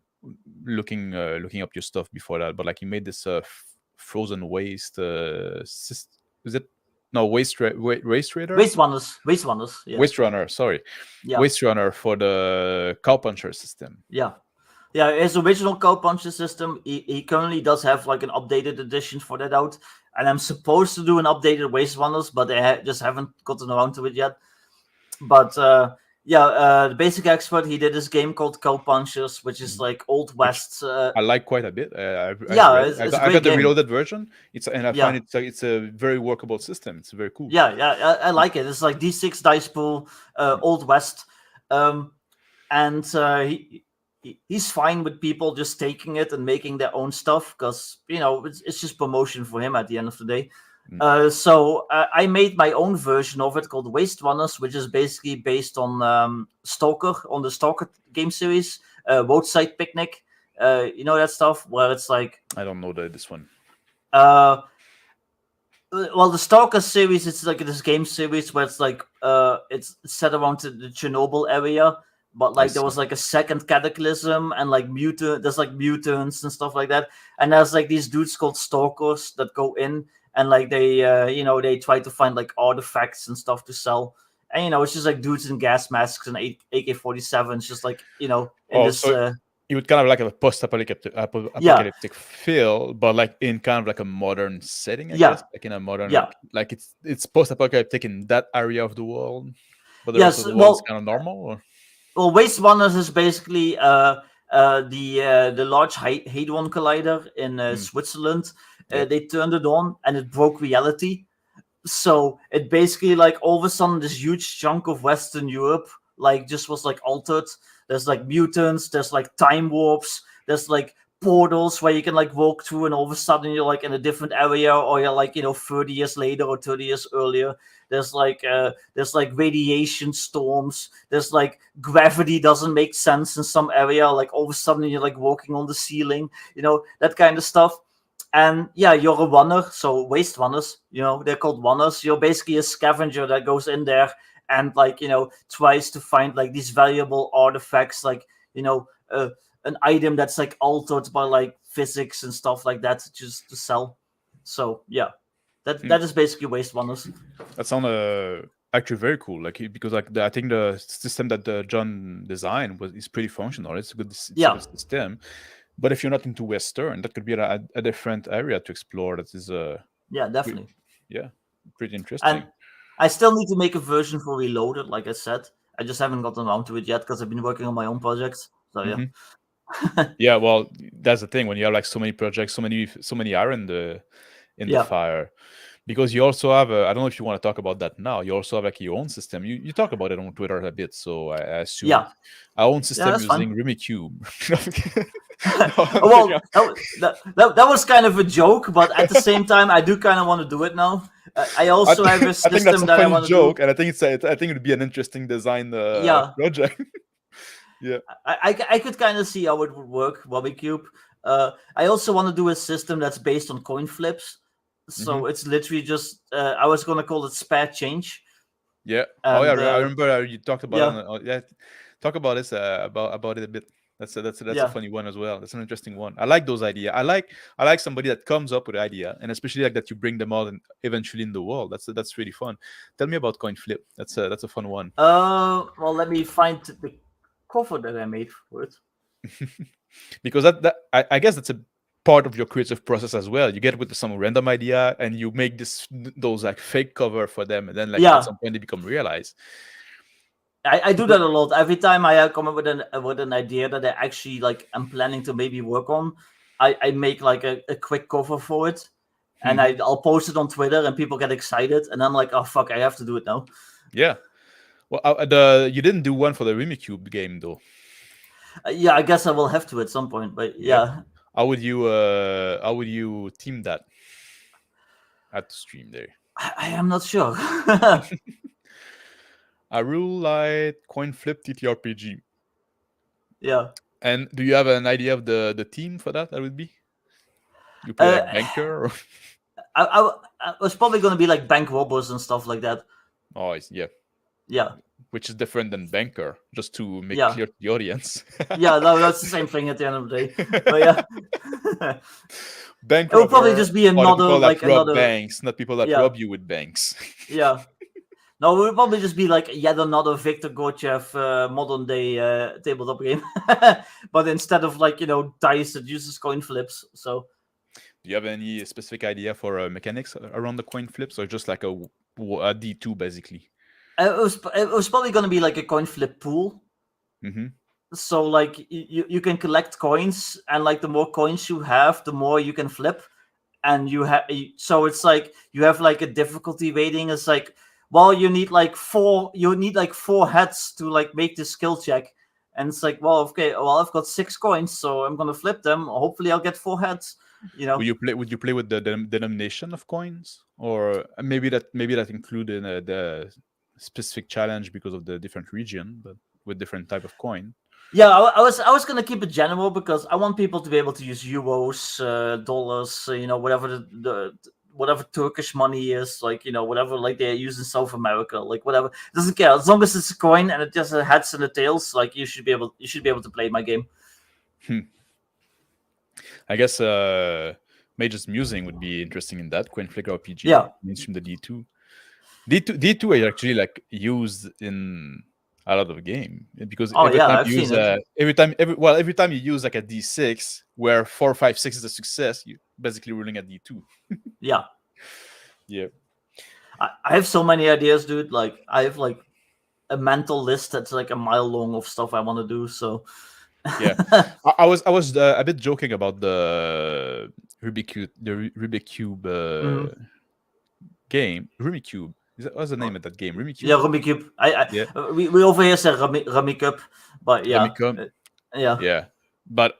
looking up your stuff before that, but like you made this frozen waste is it no waste waste raider Waste Runners, yeah. waste runner, sorry. Yeah. Waste runner for the cowpuncher system. Yeah, his original cowpuncher system, he currently does have like an updated edition for that out, and I'm supposed to do an updated Waste Runners, but they just haven't gotten around to it yet. But the basic expert, he did this game called Cowpunchers, which is like Old West. I like quite a bit. I got the reloaded version. I find it's a very workable system. It's very cool. Yeah, I like it. It's like D6 dice pool, Old West, and he's fine with people just taking it and making their own stuff because it's just promotion for him at the end of the day. So I made my own version of it called Waste Runners, which is basically based on Stalker, on the Stalker game series, Roadside Picnic. You know that stuff where it's like, I don't know this one. Well, the Stalker series, it's like this game series where it's like it's set around the Chernobyl area, but like there was like a second cataclysm and like there's like mutants and stuff like that, and there's like these dudes called Stalkers that go in and like they they try to find like artifacts and stuff to sell, and it's just like dudes in gas masks and AK-47s, just like in this. So you would kind of like a post-apocalyptic feel, but like in kind of like a modern setting, I guess, like in a modern, like it's post-apocalyptic in that area of the world, but the rest of the world is kind of normal. Or? Well, Waste Runners is basically the Large Hadron Collider in Switzerland. They turned it on and it broke reality. So it basically like all of a sudden this huge chunk of Western Europe like just was like altered. There's like mutants, there's like time warps, there's like portals where you can like walk through and all of a sudden you're like in a different area, or you're like 30 years later or 30 years earlier. There's like radiation storms, there's like gravity doesn't make sense in some area, like all of a sudden you're like walking on the ceiling, that kind of stuff. And you're a runner, so Waste Runners, they're called runners. You're basically a scavenger that goes in there and like tries to find like these valuable artifacts, like an item that's like altered by like physics and stuff like that, just to sell. So that is basically Waste Runners. That sounds actually very cool, like because like I think the system that John designed is pretty functional. It's a good system. But if you're not into Western, that could be a different area to explore. That is definitely pretty interesting. And I still need to make a version for Reloaded, like I said. I just haven't gotten around to it yet because I've been working on my own projects. So yeah, well, that's the thing when you have like so many projects, so many iron in the fire. Because you also have I don't know if you want to talk about that now. You also have like your own system. You talk about it on Twitter a bit, so I assume our own system using Rumicube. Well, that was kind of a joke, but at the same time, I do kind of want to do it now. I also have a system I think that's a that funny I want to joke, do. and I think it would be an interesting design project. Yeah, I could kind of see how it would work, Rumicube. I also want to do a system that's based on coin flips. So it's literally just I was gonna call it spare change. Yeah. I remember you talked about it. Talk about this about it a bit. That's a funny one as well. That's an interesting one. I like those ideas. I like somebody that comes up with an idea, and especially like that you bring them out and eventually in the world. That's really fun. Tell me about coin flip. That's a fun one. Well, let me find the cover that I made for it. Because I guess that's a part of your creative process as well. You get with some random idea and you make those like fake cover for them, and then like at some point they become realized. I do that a lot. Every time I come up with an idea that I actually like I'm planning to maybe work on, I make like a quick cover for it, and I'll post it on Twitter, and people get excited, and I'm like, oh fuck, I have to do it now. Yeah. Well, you didn't do one for the Rumicube game though. Yeah, I guess I will have to at some point, but yeah. How would you team that at the stream there? I am not sure. A rule light coin flip TTRPG. Yeah. And do you have an idea of the team for that? That would be. You play like banker. Or... I was probably going to be like bank robbers and stuff like that. Oh yeah. Yeah. Which is different than banker, just to make clear to the audience. Yeah, no, that's the same thing at the end of the day. But yeah. Bank it will probably just be another like another banks, not people that rob you with banks. Yeah. No, it will probably just be like yet another Viktor Gorchev modern day tabletop game. But instead of like, dice, it uses coin flips. So do you have any specific idea for mechanics around the coin flips, or just like a D2 basically? It was probably going to be like a coin flip pool. Mm-hmm. So like you can collect coins, and like the more coins you have, the more you can flip. And so it's like you have like a difficulty rating. It's like, well, you need like four heads to like make this skill check. And it's like, well, okay, well, I've got 6 coins, so I'm gonna flip them. Hopefully I'll get 4 heads. Would you play with the denomination of coins, or maybe that included the specific challenge because of the different region, but with different type of coin? Yeah, I was gonna keep it general because I want people to be able to use euros, dollars, whatever the whatever Turkish money is, like whatever like they use in South America, like whatever. It doesn't care as long as it's a coin and it just has heads and the tails. Like you should be able to play my game. I guess Mage's Musing would be interesting in that coin flick RPG. Yeah, mainstream the D2. D2 is actually like used in a lot of game because every time you use like a D6 where 4, 5, 6 is a success, you're basically ruling a D2. Yeah. I have so many ideas, dude. Like I have like a mental list that's like a mile long of stuff I want to do. So yeah, I was a bit joking about the Rubik Cube game. Rumicube. What's the name of that game? Rumicube. Yeah, Rumicube. We over here say Rumicube, but yeah, yeah. But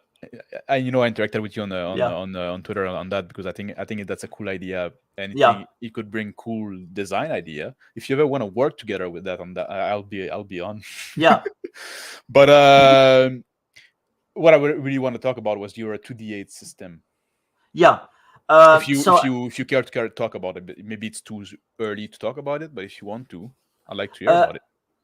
I interacted with you on Twitter on that because I think that's a cool idea, and it could bring cool design idea. If you ever want to work together with that on that, I'll be on. Yeah. But what I really want to talk about was your 2D8 system. Yeah. If you care to talk about it, maybe it's too early to talk about it, but if you want to, I'd like to hear about it.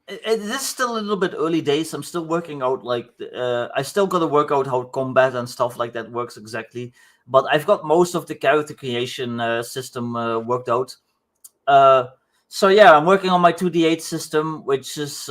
It is still a little bit early days. I'm still working out I still got to work out how combat and stuff like that works exactly. But I've got most of the character creation system worked out. So yeah, I'm working on my 2D8 system, which is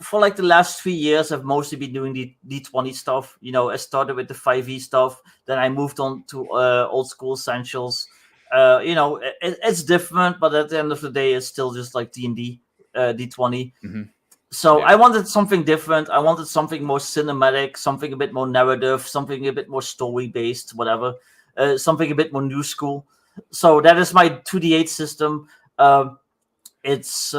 for like the last 3 years, I've mostly been doing the D20 stuff. I started with the 5e stuff, then I moved on to old school essentials. It's different, but at the end of the day, it's still just like D&D, D20. Mm-hmm. So I wanted something different. I wanted something more cinematic, something a bit more narrative, something a bit more story-based, whatever. Something a bit more new school. So that is my 2D8 system. It's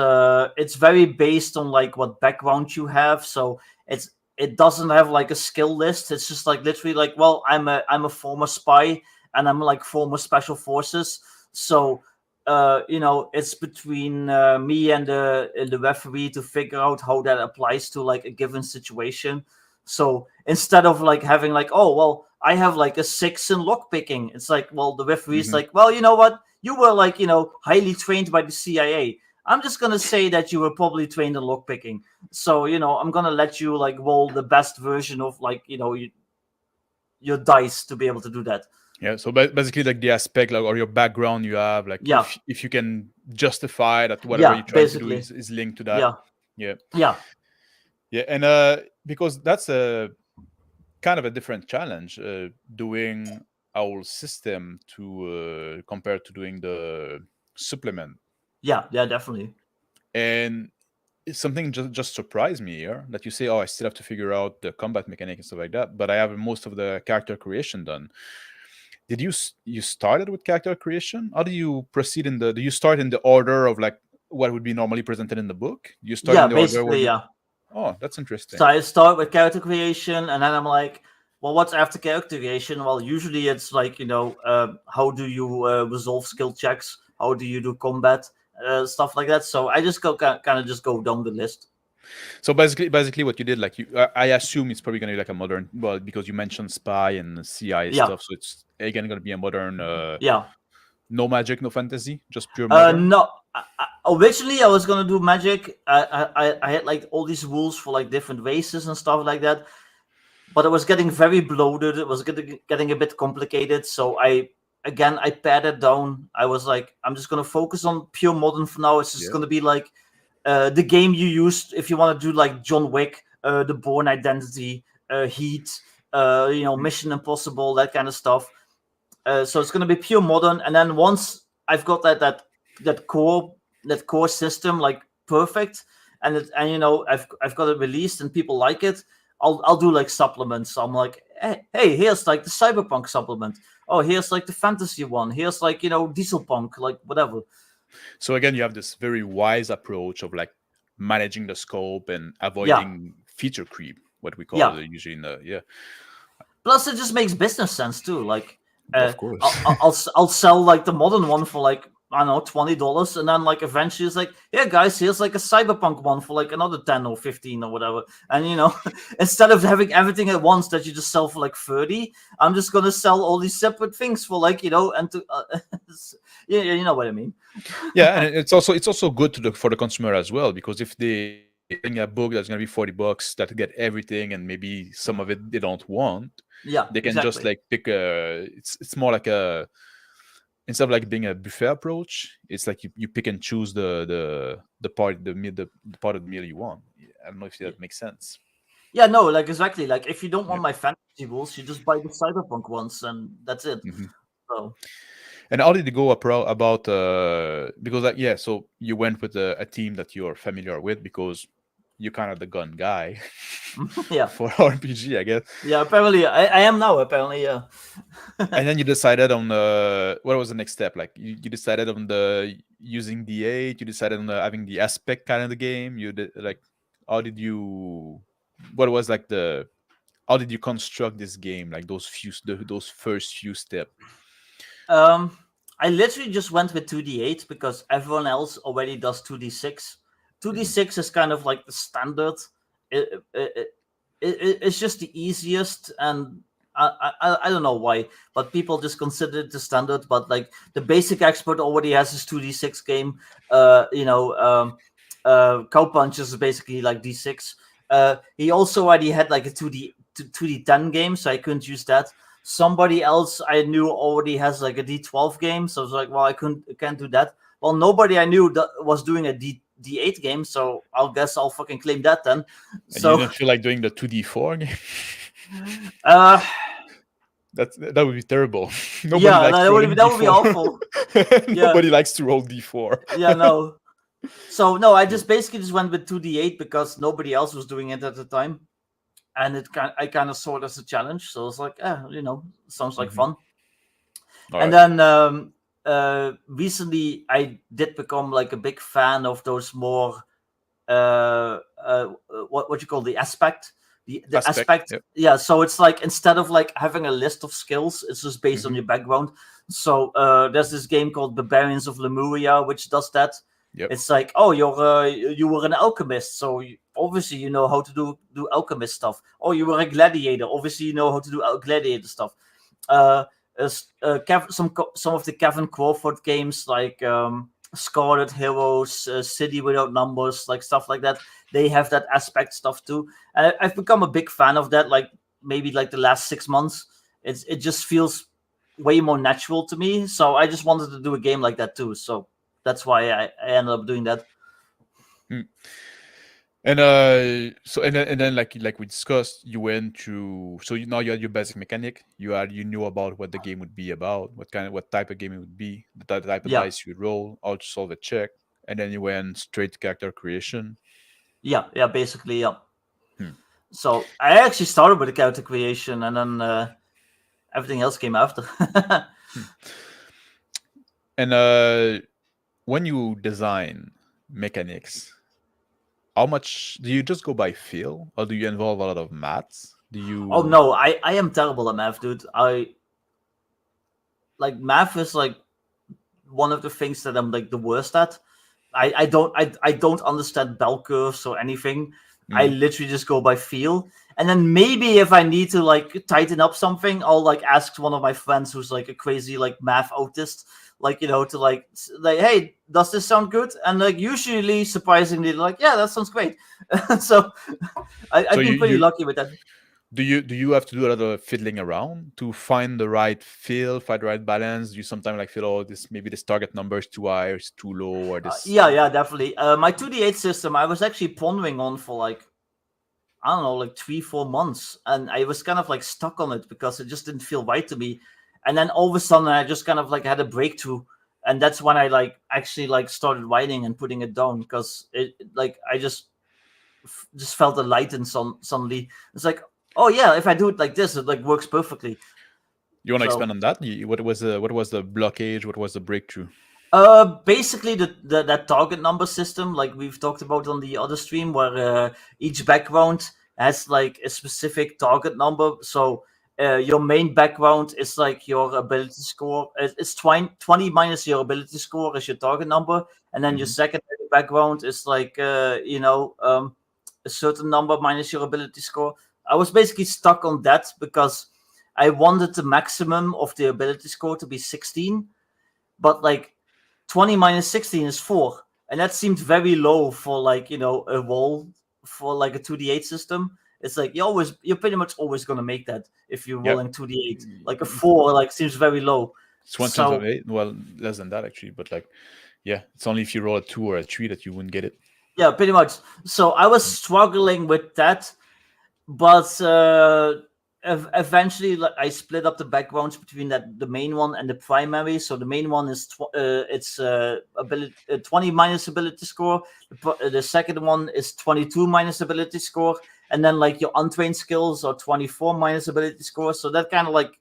very based on like what background you have. So it doesn't have like a skill list. It's just like literally like, well, I'm a former spy and I'm like former special forces. So it's between me and the referee to figure out how that applies to like a given situation. So instead of like having like, oh well, I have like a 6 in lockpicking, it's like, well, the referee's like, well, you know what, you were like highly trained by the CIA. I'm just gonna say that you were probably trained in lockpicking. So I'm gonna let you like roll the best version of like your dice to be able to do that. Yeah, so basically like the aspect like or your background you have, like if you can justify that whatever you try to do is linked to that. Yeah, and because that's a kind of a different challenge, doing our system to compared to doing the supplement. Yeah, definitely. And something just surprised me here that you say, "Oh, I still have to figure out the combat mechanic and stuff like that," but I have most of the character creation done. Did you started with character creation? How do you proceed in the? Do you start in the order of like what would be normally presented in the book? Do you start Yeah, in the order where basically, you? yeah. Oh, that's So interesting. I start with character creation, and then I'm like, well, what's after character creation? Well, usually it's like, how do you resolve skill checks? How do you do combat? Stuff like that. So I just go kind of just go down the list. So basically, what you did, like I assume it's probably gonna be like a modern, well, because you mentioned spy and CI Yeah, stuff, so it's again gonna be a modern, yeah. no magic, no fantasy, just pure modern. No. Originally, I was gonna do magic. I had like all these rules for like different races and stuff like that, but it was getting very bloated. It was getting a bit complicated. So I pared it down. I was like, I'm just gonna focus on pure modern for now. It's just Yeah. gonna be like the game you used if you want to do like John Wick, the Bourne Identity, Heat, Mission Impossible, that kind of stuff. So it's gonna be pure modern, and then once I've got that core system like perfect, and I've got it released and people like it, I'll do like supplements. So I'm like, hey, here's like the cyberpunk supplement. Oh, here's like the fantasy one. Here's like dieselpunk, like whatever. So again, you have this very wise approach of like managing the scope and Yeah, avoiding feature creep, what we call yeah. it usually in the, yeah. Plus, it just makes business sense too. Like, Of course. I'll sell like the modern one for like I don't know $20, and then like eventually it's like, yeah, guys, here's like a cyberpunk one for like another 10 or 15 or whatever. And instead of having everything at once that you just sell for like 30, I'm just gonna sell all these separate things for like and to yeah, you know what I mean. Yeah, and it's also good for the consumer as well, because if they bring a book that's gonna be $40 that get everything and maybe some of it they don't want, Yeah, they can just exactly. like pick a. It's more like a, instead of like being a buffet approach, it's like you pick and choose the part the part of the meal you want. I don't know if that makes sense. Yeah, no, like exactly. Like if you don't Yeah. want my fantasy rules, you just buy the cyberpunk ones, and that's it. Hmm. So And how did you go about because yeah, so you went with a team that you're familiar with because you're kind of the gun guy yeah. for RPG, I guess. Yeah, apparently I am now. Apparently, yeah. And then you decided on what was the next step? Like you decided on the using D8. You decided on having the aspect kind of the game. You did like, how did you? What was like the? How did you construct this game? Like those first few steps. um, I literally just went with 2d8 because everyone else already does 2d6. 2d6 is kind of like the standard. It's just the easiest, and I don't know why, but people just consider it the standard. But like the basic expert already has his 2d6 game. Cow Punch is basically like d6. He also already had like a 2d10 game, so I couldn't use that. Somebody else I knew already has like a D12 game, so I was like, well, I can't do that. Well, nobody I knew that was doing a D8 game, so I'll guess I'll fucking claim that then. And you So, didn't feel like doing the 2D4 game? uh, That would be terrible. Nobody yeah, likes rolling that would be D4. awful. Yeah, Nobody likes to roll D4. yeah, no. So no, I just basically just went with 2d8 because nobody else was doing it at the time, and I kind of saw it as a challenge. So it's like, sounds like Mhm. fun. All And right. then recently, I did become like a big fan of those more what you call the aspect. The Aspect. aspect, Yep. yeah. So it's like instead of like having a list of skills, it's just based on Mhm. your background. So there's this game called Barbarians of Lemuria, which does that. Yep. It's like, oh, you were an alchemist, so obviously you know how to do alchemist stuff. Oh, you were a gladiator, obviously you know how to do gladiator stuff. Some of the Kevin Crawford games like Scarlet Heroes, City Without Numbers, like stuff like that. They have that aspect stuff too, and I've become a big fan of that. Like maybe like the last 6 months, it just feels way more natural to me. So I just wanted to do a game like that too. So that's why I ended up doing that. Hmm. And so and then like we discussed, you went to, so now you had your basic mechanic. You knew about what the game would be about, what type of game it would be, the type of Yeah. dice you would roll, how to solve a check, and then you went straight to character creation. Yeah, basically, yeah. Hmm. So I actually started with the character creation, and then everything else came after. And when you design mechanics, how much do you just go by feel, or do you involve a lot of maths? Do Oh you? no, I am terrible at math, dude. I like math is like one of the things that I'm like the worst at. I don't understand bell curves or anything. I Mm, literally just go by feel. And then maybe if I need to like tighten up something, I'll like ask one of my friends who's like a crazy like math autist, like to like, hey, does this sound good? And like usually surprisingly like, yeah, that sounds great. So so I've been pretty you lucky with that. do you have to do a lot of fiddling around to find the right feel, find the right balance? Do you sometimes like feel, oh, this target number is too high or it's too low, or this? Yeah, definitely. My 2D8 system, I was actually pondering on for like I don't know, like 3, 4 months, and I was kind of like stuck on it because it just didn't feel right to me. And then all of a sudden, I just kind of like had a breakthrough, and that's when I like actually like started writing and putting it down because like I just felt a light and suddenly it's like, oh yeah, if I do it like this, it like works perfectly. You want to So expand on that? What was the blockage? What was the breakthrough? basically the that target number system, like we've talked about on the other stream, where each background has like a specific target number. So your main background is like your ability score. It's 20 minus your ability score is your target number, and then your Hmm. secondary background is like a certain number minus your ability score. I was basically stuck on that because I wanted the maximum of the ability score to be 16, but like 20 minus 16 is 4, and that seemed very low for like a roll for like a 2d8 system. It's like you're pretty much always going to make that if you're Yep. rolling 2d8. Like a 4 like seems very low. It's 1 chance of So 8. Well, less than that actually, but like, yeah, it's only if you roll a 2 or a 3 that you wouldn't get it. yeah, pretty much. So I was Mm. struggling with that, but eventually like, I split up the backgrounds between the main one and the primary. So the main one is it's ability 20 minus ability score. The second one is 22 minus ability score, and then like your untrained skills are 24 minus ability score. So that kind of like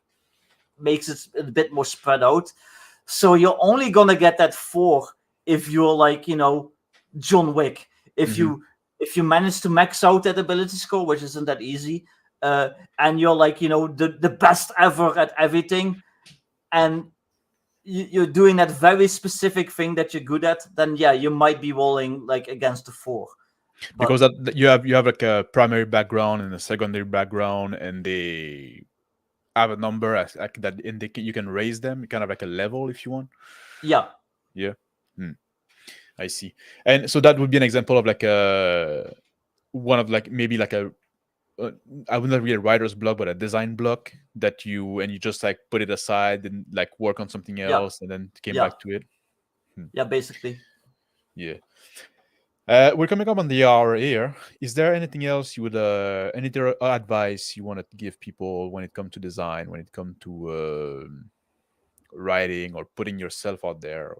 makes it a bit more spread out. So you're only gonna get that 4 if you're like John Wick. If Mm-hmm. you manage to max out that ability score, which isn't that easy, and you're like the best ever at everything, and you're doing that very specific thing that you're good at, then yeah, you might be rolling like against the 4. Because But you have like a primary background and a secondary background, and they have a number as like that indicate you can raise them, kind of like a level if you want. yeah, Yeah. Hmm. I see. And so that would be an example of like a one of like maybe like a I would not really a writer's block, but a design block that you just like put it aside and like work on something yeah, else and then came yeah, back to it. Hmm. yeah, basically. Yeah. We're coming up on the hour here. Is there anything else you would, any other advice you want to give people when it comes to design, when it comes to writing or putting yourself out there,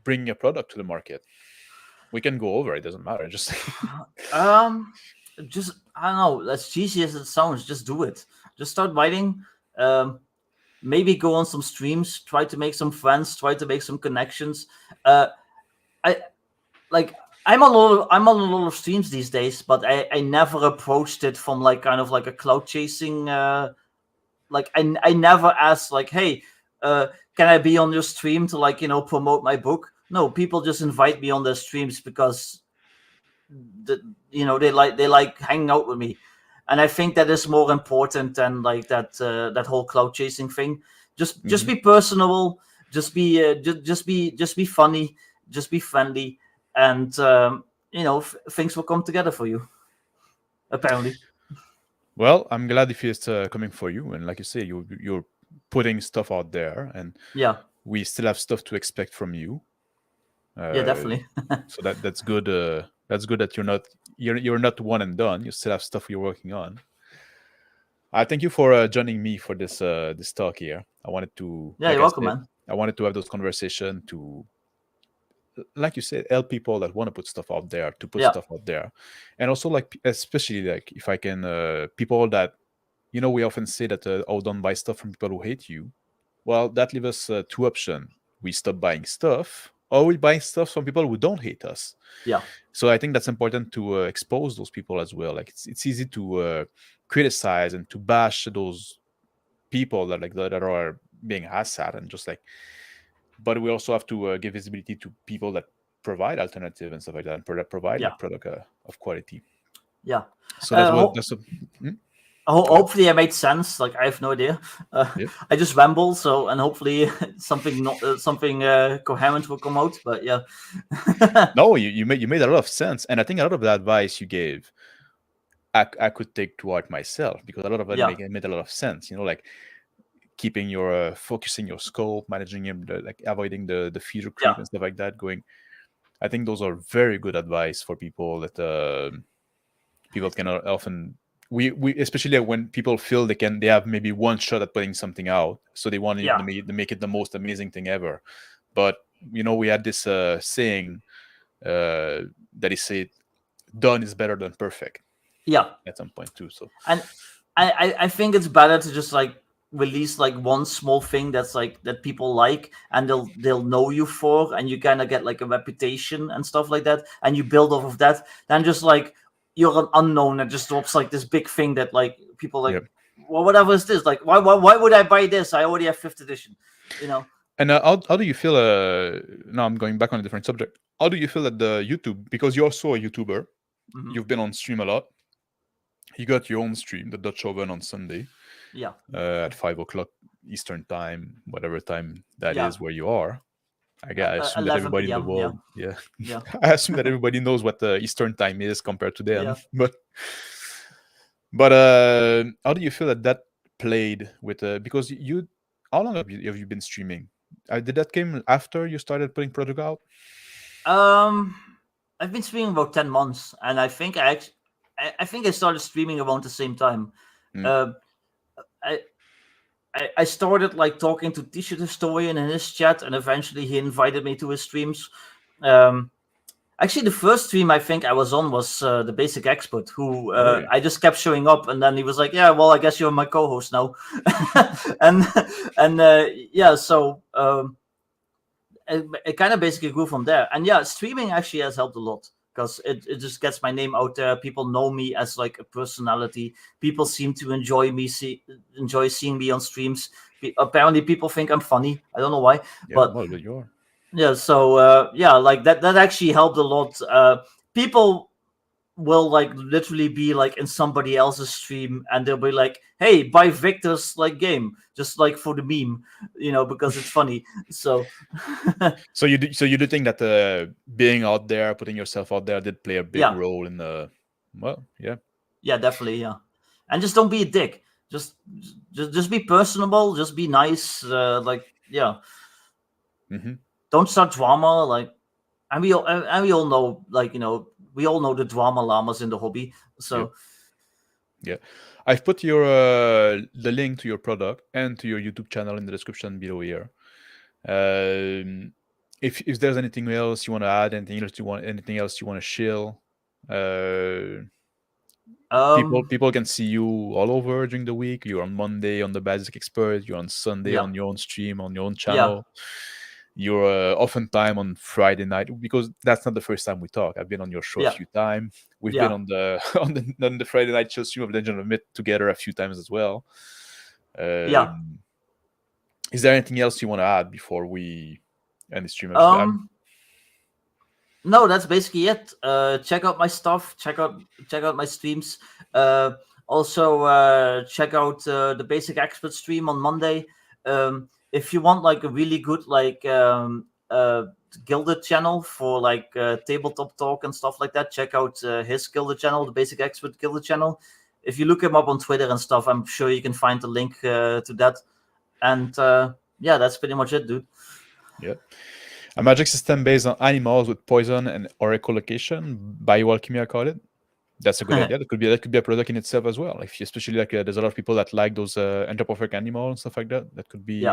bringing a product to the market? We can go over it. Doesn't matter. Just um just I don't know, as cheesy as it sounds, just do it. Just start writing. Maybe go on some streams, try to make some friends, try to make some connections. I like I'm on a lot of streams these days, but I never approached it from like kind of like a cloud chasing like I never asked like, hey, can I be on your stream to like promote my book? No, people just invite me on their streams because they like hanging out with me, and I think that is more important than like that whole cloud chasing thing. Just Mhm. be personable, just be funny, just be friendly, and things will come together for you, apparently. Well, I'm glad if it's coming for you, and like you say, you're putting stuff out there, and Yeah, we still have stuff to expect from you. yeah, Uh, definitely. so that's good. That's good that you're not one and done. You still have stuff you're working on. I thank you for joining me for this talk here. I wanted to, Yeah, like you're I welcome, said, man. I wanted to have those conversation to like you said, help people that want to put stuff out there to put Yeah. stuff out there. And also, like, especially like if I can, people that, we often say that, oh, don't buy stuff from people who hate you. Well, that leaves us two options. We stop buying stuff, or we buy stuff from people who don't hate us. Yeah. So I think that's important to expose those people as well. Like, it's easy to criticize and to bash those people that are being asshat and just like, but we also have to give visibility to people that provide alternative and stuff like that, and provide like product of quality. Yeah. So that's hopefully I made sense. Like, I have no idea. Yeah. I just ramble. So, and hopefully something coherent will come out. But yeah. No, you made a lot of sense, and I think a lot of the advice you gave, I could take to heart myself, because a lot of it made a lot of sense. Like keeping your focusing your scope, managing him, like avoiding the feature creep and stuff like that. I think those are very good advice for people that people can often. We especially when people feel they have maybe one shot at putting something out, so they want to make it the most amazing thing ever. But we had this saying that is said, done is better than perfect. Yeah. At some point too. So. And I think it's better to just like release like one small thing that's like that people like, and they'll know you for, and you kind of get like a reputation and stuff like that, and you build off of that, than just like you're an unknown that just drops like this big thing that like people like, well, whatever is this? Like, why would I buy this? I already have 5th edition, And how do you feel? Now I'm going back on a different subject. How do you feel at the YouTube? Because you're also a YouTuber. Mm-hmm. You've been on stream a lot. You got your own stream, the Dutch Oven, on Sunday. Yeah. At 5:00 Eastern time, whatever time that is where you are. I assume that everybody in the world, I assume that everybody knows what the Eastern time is compared to them. Yeah. But how do you feel that played with? Because how long have you been streaming? Did that came after you started putting product out? I've been streaming about 10 months, and I think I started streaming around the same time. I started like talking to T-shirt Historian in his chat, and eventually he invited me to his streams. Actually, the first stream I think I was on was the Basic Expert, who I just kept showing up, and then he was like, "Yeah, well, I guess you're my co-host now," and so it kind of basically grew from there. And streaming actually has helped a lot, because it just gets my name out there. People know me as like a personality. People seem to enjoy seeing me on streams. Apparently, people think I'm funny. I don't know why, but well, you are. Yeah, so like that actually helped a lot. People will like literally be like in somebody else's stream, and they'll be like, "Hey, buy Victor's like game," just like for the meme, because it's funny. So so you do think that being out there, putting yourself out there, did play a big role in the definitely, and just don't be a dick. Just be personable, just be nice, Mm-hmm. Don't start drama, like, and we all know, like, we all know the drama llamas in the hobby. So yeah. I've put your the link to your product and to your YouTube channel in the description below here. If there's anything else you want to add, anything else you want to share, people can see you all over during the week. You're on Monday on the Basic Expert. You're on Sunday on your own stream, on your own channel. You're oftentimes on Friday night, because that's not the first time we talk. I've been on your show a few times. We've been on the on the Friday night show stream of Legend of Myth together a few times as well. Is there anything else you want to add before we end the stream? No, that's basically it. Check out my stuff. Check out my streams. Also, check out the Basic Expert stream on Monday. If you want like a really good like Gilded channel for like tabletop talk and stuff like that, check out his Gilded channel, the Basic Expert Gilded channel. If you look him up on Twitter and stuff, I'm sure you can find the link to that. And that's pretty much it, dude. Yeah. A magic system based on animals with poison and or echolocation, bioalchemy, I call it. That's a good idea. That could be a product in itself as well. Like, especially like there's a lot of people that like those anthropomorphic animals and stuff like that. That could be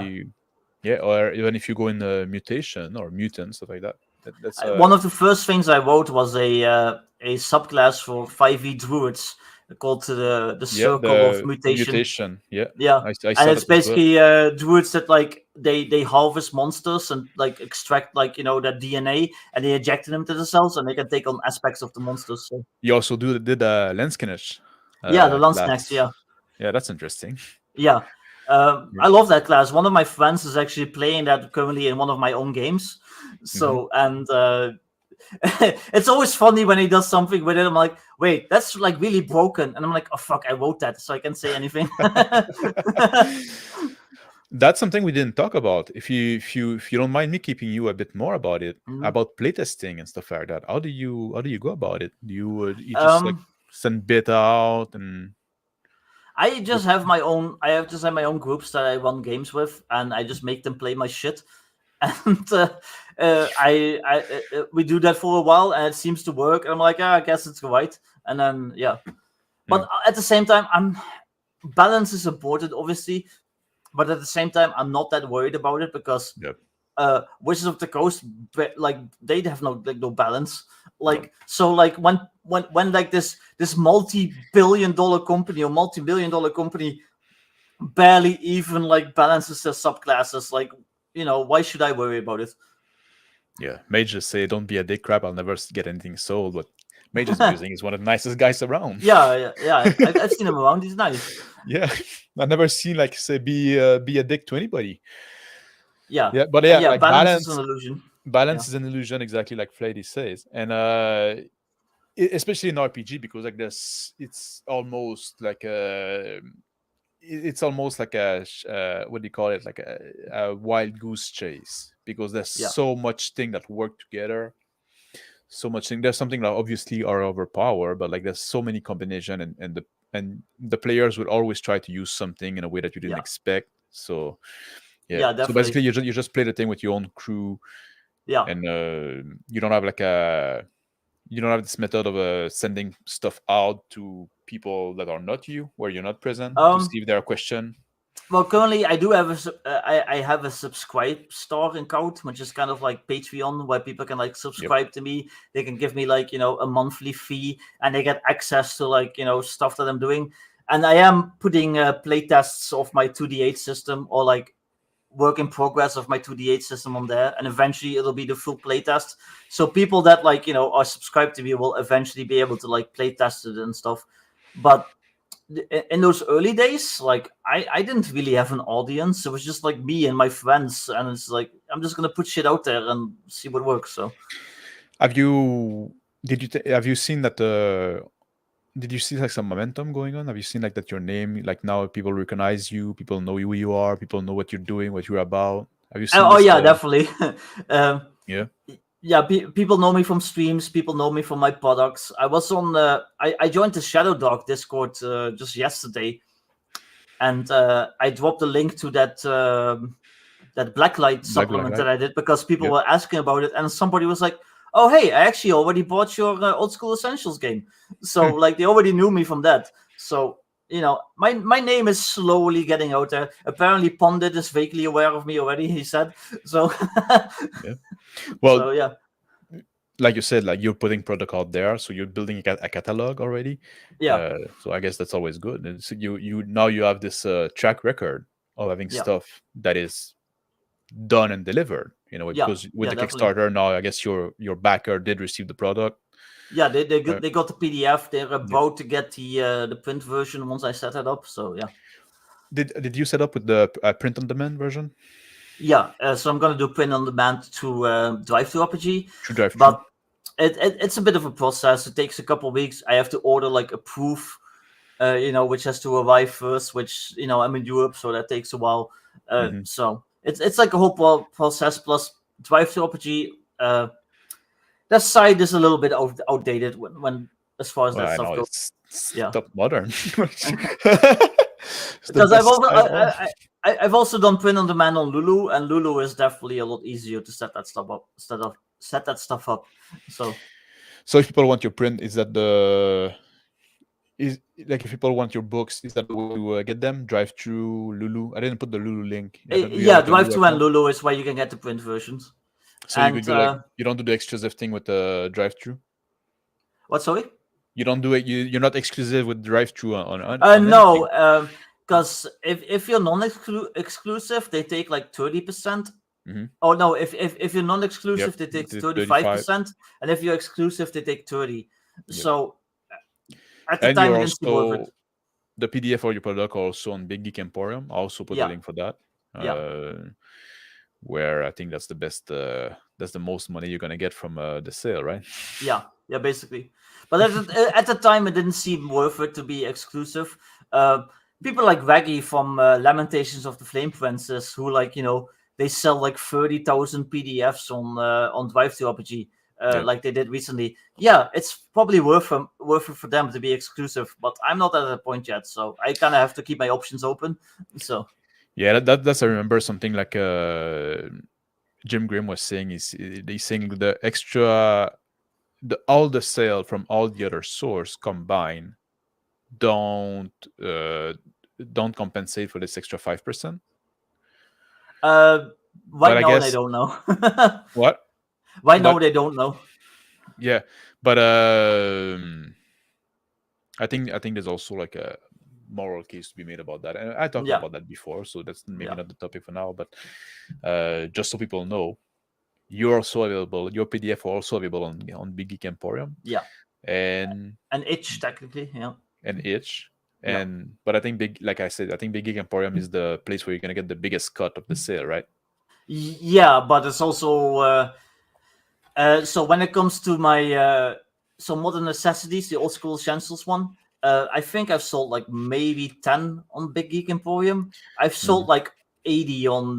or even if you go in mutation or mutant stuff like that That's One of the first things I wrote was a subclass for 5e druids called the Circle of the Mutation. mutation. Yeah, Yeah, I and saw it's that as well. basically druids that like they harvest monsters and like extract like that DNA and they inject them into the cells and they can take on aspects of the monsters. So. You also did Lenskinish Yeah, the class. Landsnacks. Yeah, Yeah, that's interesting. yeah. I love that class. One of my friends is actually playing that currently in one of my own games. So and it's always funny when he does something with it. I'm like, wait, that's like really broken, and I'm like, oh fuck, I wrote that, so I can't say anything. That's something we didn't talk about. If you don't mind me keeping you a bit more about it, about playtesting and stuff like that. How do you go about it? Do you just like send beta out and? I just have my own. I have my own groups that I run games with, and I just make them play my shit. And we do that for a while, and it seems to work. And I'm like, I guess it's right. And then but at the same time, balance is important, obviously. But at the same time, I'm not that worried about it because Wizards of the Coast, like they have no balance. Like so, like when like this multi-billion-dollar company or multi-billion-dollar company barely even like balances their subclasses, like why should I worry about it? Yeah, mages say don't be a dick crap. I'll never get anything sold, but Mages Musing is one of the nicest guys around. Yeah. I've seen him around. He's nice. Yeah, I've never seen like say be a dick to anybody. Yeah, but like balance is an illusion. Balance is an illusion, exactly like Flady says, and especially in RPG because like this, it's almost like a what do you call it? Like a wild goose chase because there's so much thing that work together. So much thing. There's something that obviously are overpowered, but like there's so many combination and the players will always try to use something in a way that you didn't expect. So definitely. So basically you just play the thing with your own crew. Yeah. And you don't have this method of sending stuff out to people that are not you, where you're not present, to see if there are questions. Well, currently I do have I have a subscribe star account, which is kind of like Patreon, where people can like subscribe to me. They can give me like a monthly fee, and they get access to like stuff that I'm doing. And I am putting playtests of my 2D8 system or like work in progress of my 2D8 system on there, and eventually it'll be the full playtest. So people that like are subscribed to me will eventually be able to like playtest it and stuff. But in those early days, like I didn't really have an audience. It was just like me and my friends, and it's like I'm just gonna put shit out there and see what works. So, have you seen that did you see like some momentum going on? Have you seen like that your name, like now people recognize you, people know who you are, people know what you're doing, what you're about? Have you seen? Oh yeah, definitely. Yeah, people know me from streams. People know me from my products. I was on. I joined the Shadow Dog Discord just yesterday, and I dropped a link to that Blacklight supplement that I did because people were asking about it, and somebody was like, "Oh, hey, I actually already bought your Old School Essentials game." So like they already knew me from that. So my name is slowly getting out there. Apparently, Pondit is vaguely aware of me already. He said so. Well, so, like you said, like you're putting product out there, so you're building a catalog already. Yeah. So I guess that's always good. And so you now you have this track record of having stuff that is done and delivered. Because with the Kickstarter now, I guess your backer did receive the product. Yeah, they got the PDF. They're about to get the print version once I set it up. So yeah. Did you set up with the print on demand version? Yeah, so I'm gonna do print on demand to Drive to RPG. But it's a bit of a process. It takes a couple of weeks. I have to order like a proof, which has to arrive first. Which I'm in Europe, so that takes a while. So it's like a whole process. Plus, Drive to RPG. That site is a little bit outdated when as far as that stuff goes. It's top modern. Because I've also done print on demand on Lulu, and Lulu is definitely a lot easier to set that stuff up. So if people want your print, is like if people want your books, is that the way to get them? Drive through Lulu. I didn't put the Lulu link. Yeah, Drive through and Lulu is where you can get the print versions. So you don't do the exclusive thing with the drive-through. What? Sorry. You don't do it. You're not exclusive with drive-through on no, because if you're non-exclusive, they take like 30%. Mm-hmm. Oh no, if you're non-exclusive, they take 35%, and if you're exclusive, they take 30%. So at the time, it didn't seem worth it. The PDF for your product also on Big Geek Emporium. I'll also put a link for that. Where I think that's the best. That's the most money you're gonna get from the sale, right? Yeah, basically. But at the time, it didn't seem worth it to be exclusive. People like Waggy from Lamentations of the Flame Princess, who they sell like 30,000 PDFs on Drive-thru-RPG, like they did recently. Yeah, it's probably worth it for them to be exclusive, but I'm not at that point yet, so I kind of have to keep my options open. So yeah, that's I remember something like Jim Grimm was saying. He's saying the extra, all the sale from all the other source combined don't compensate for this extra 5%. Right now they don't know. What? Right now they don't know. Yeah, but I think there's also like a moral case to be made about that, and I talked about that before, so that's maybe not the topic for now. But just so people know, you're also available. Your PDF are also available on Big Geek Emporium. Yeah, and Itch technically, yeah, and Itch. But I think like I said, I think Big Geek Emporium is the place where you're gonna get the biggest cut of the sale, right? Yeah, but it's also so when it comes to my Modern Necessities, the old school essentials one, I think I've sold like maybe 10 on Big Geek Emporium. I've sold like 80 on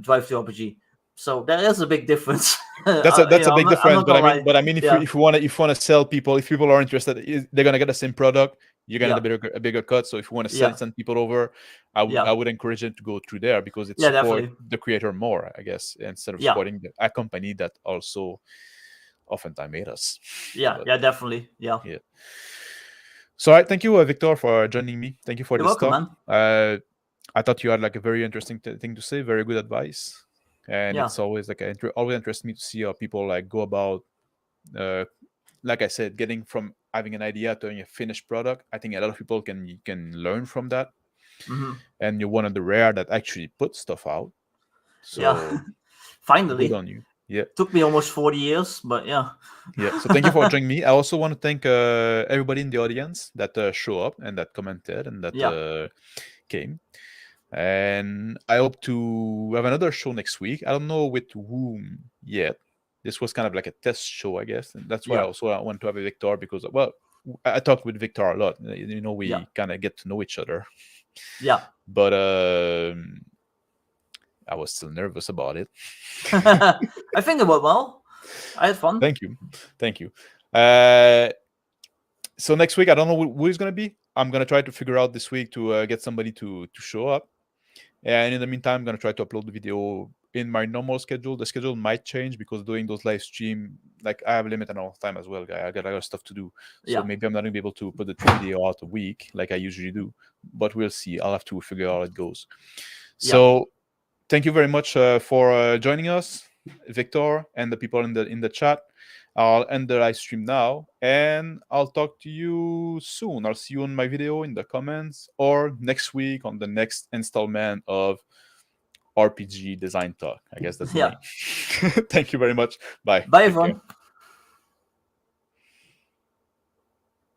Drive-thru-RPG. So there is a big difference. That's a big difference. But I mean, if you want to sell people, if people are interested, they're gonna get the same product. You're gonna get a bigger cut. So if you want to send people over, I would encourage them to go through there because it supports the creator more, I guess, instead of supporting a company that also oftentimes made us. Yeah, definitely. Yeah. So I thank you, Victor, for joining me. Thank you for this talk. Man. I thought you had like a very interesting thing to say. Very good advice. And it's always like always interests me to see how people like go about, like I said, getting from having an idea to a finished product. I think a lot of people can learn from that. Mm-hmm. And you're one of the rare that actually put stuff out. So finally, good on you. Yeah, took me almost 40 years, but yeah. So thank you for joining me. I also want to thank everybody in the audience that show up and that commented and that came. And I hope to have another show next week. I don't know with whom yet. This was kind of like a test show, I guess. And that's why I want to have a Victor because, well, I talked with Victor a lot. We kind of get to know each other. Yeah. But I was still nervous about it. I think it went well. I had fun. Thank you. So next week, I don't know who it's going to be. I'm going to try to figure out this week to get somebody to show up. And in the meantime, I'm going to try to upload the video in my normal schedule. The schedule might change because doing those live stream, like I have a limited amount of time as well, guy. I got a lot of stuff to do. So maybe I'm not going to be able to put the video out a week like I usually do. But we'll see. I'll have to figure out how it goes. So thank you very much for joining us, Victor, and the people in the chat. I'll end the live stream now, and I'll talk to you soon. I'll see you on my video in the comments or next week on the next installment of RPG Design Talk. I guess that's the name. Thank you very much. Bye. Bye, everyone.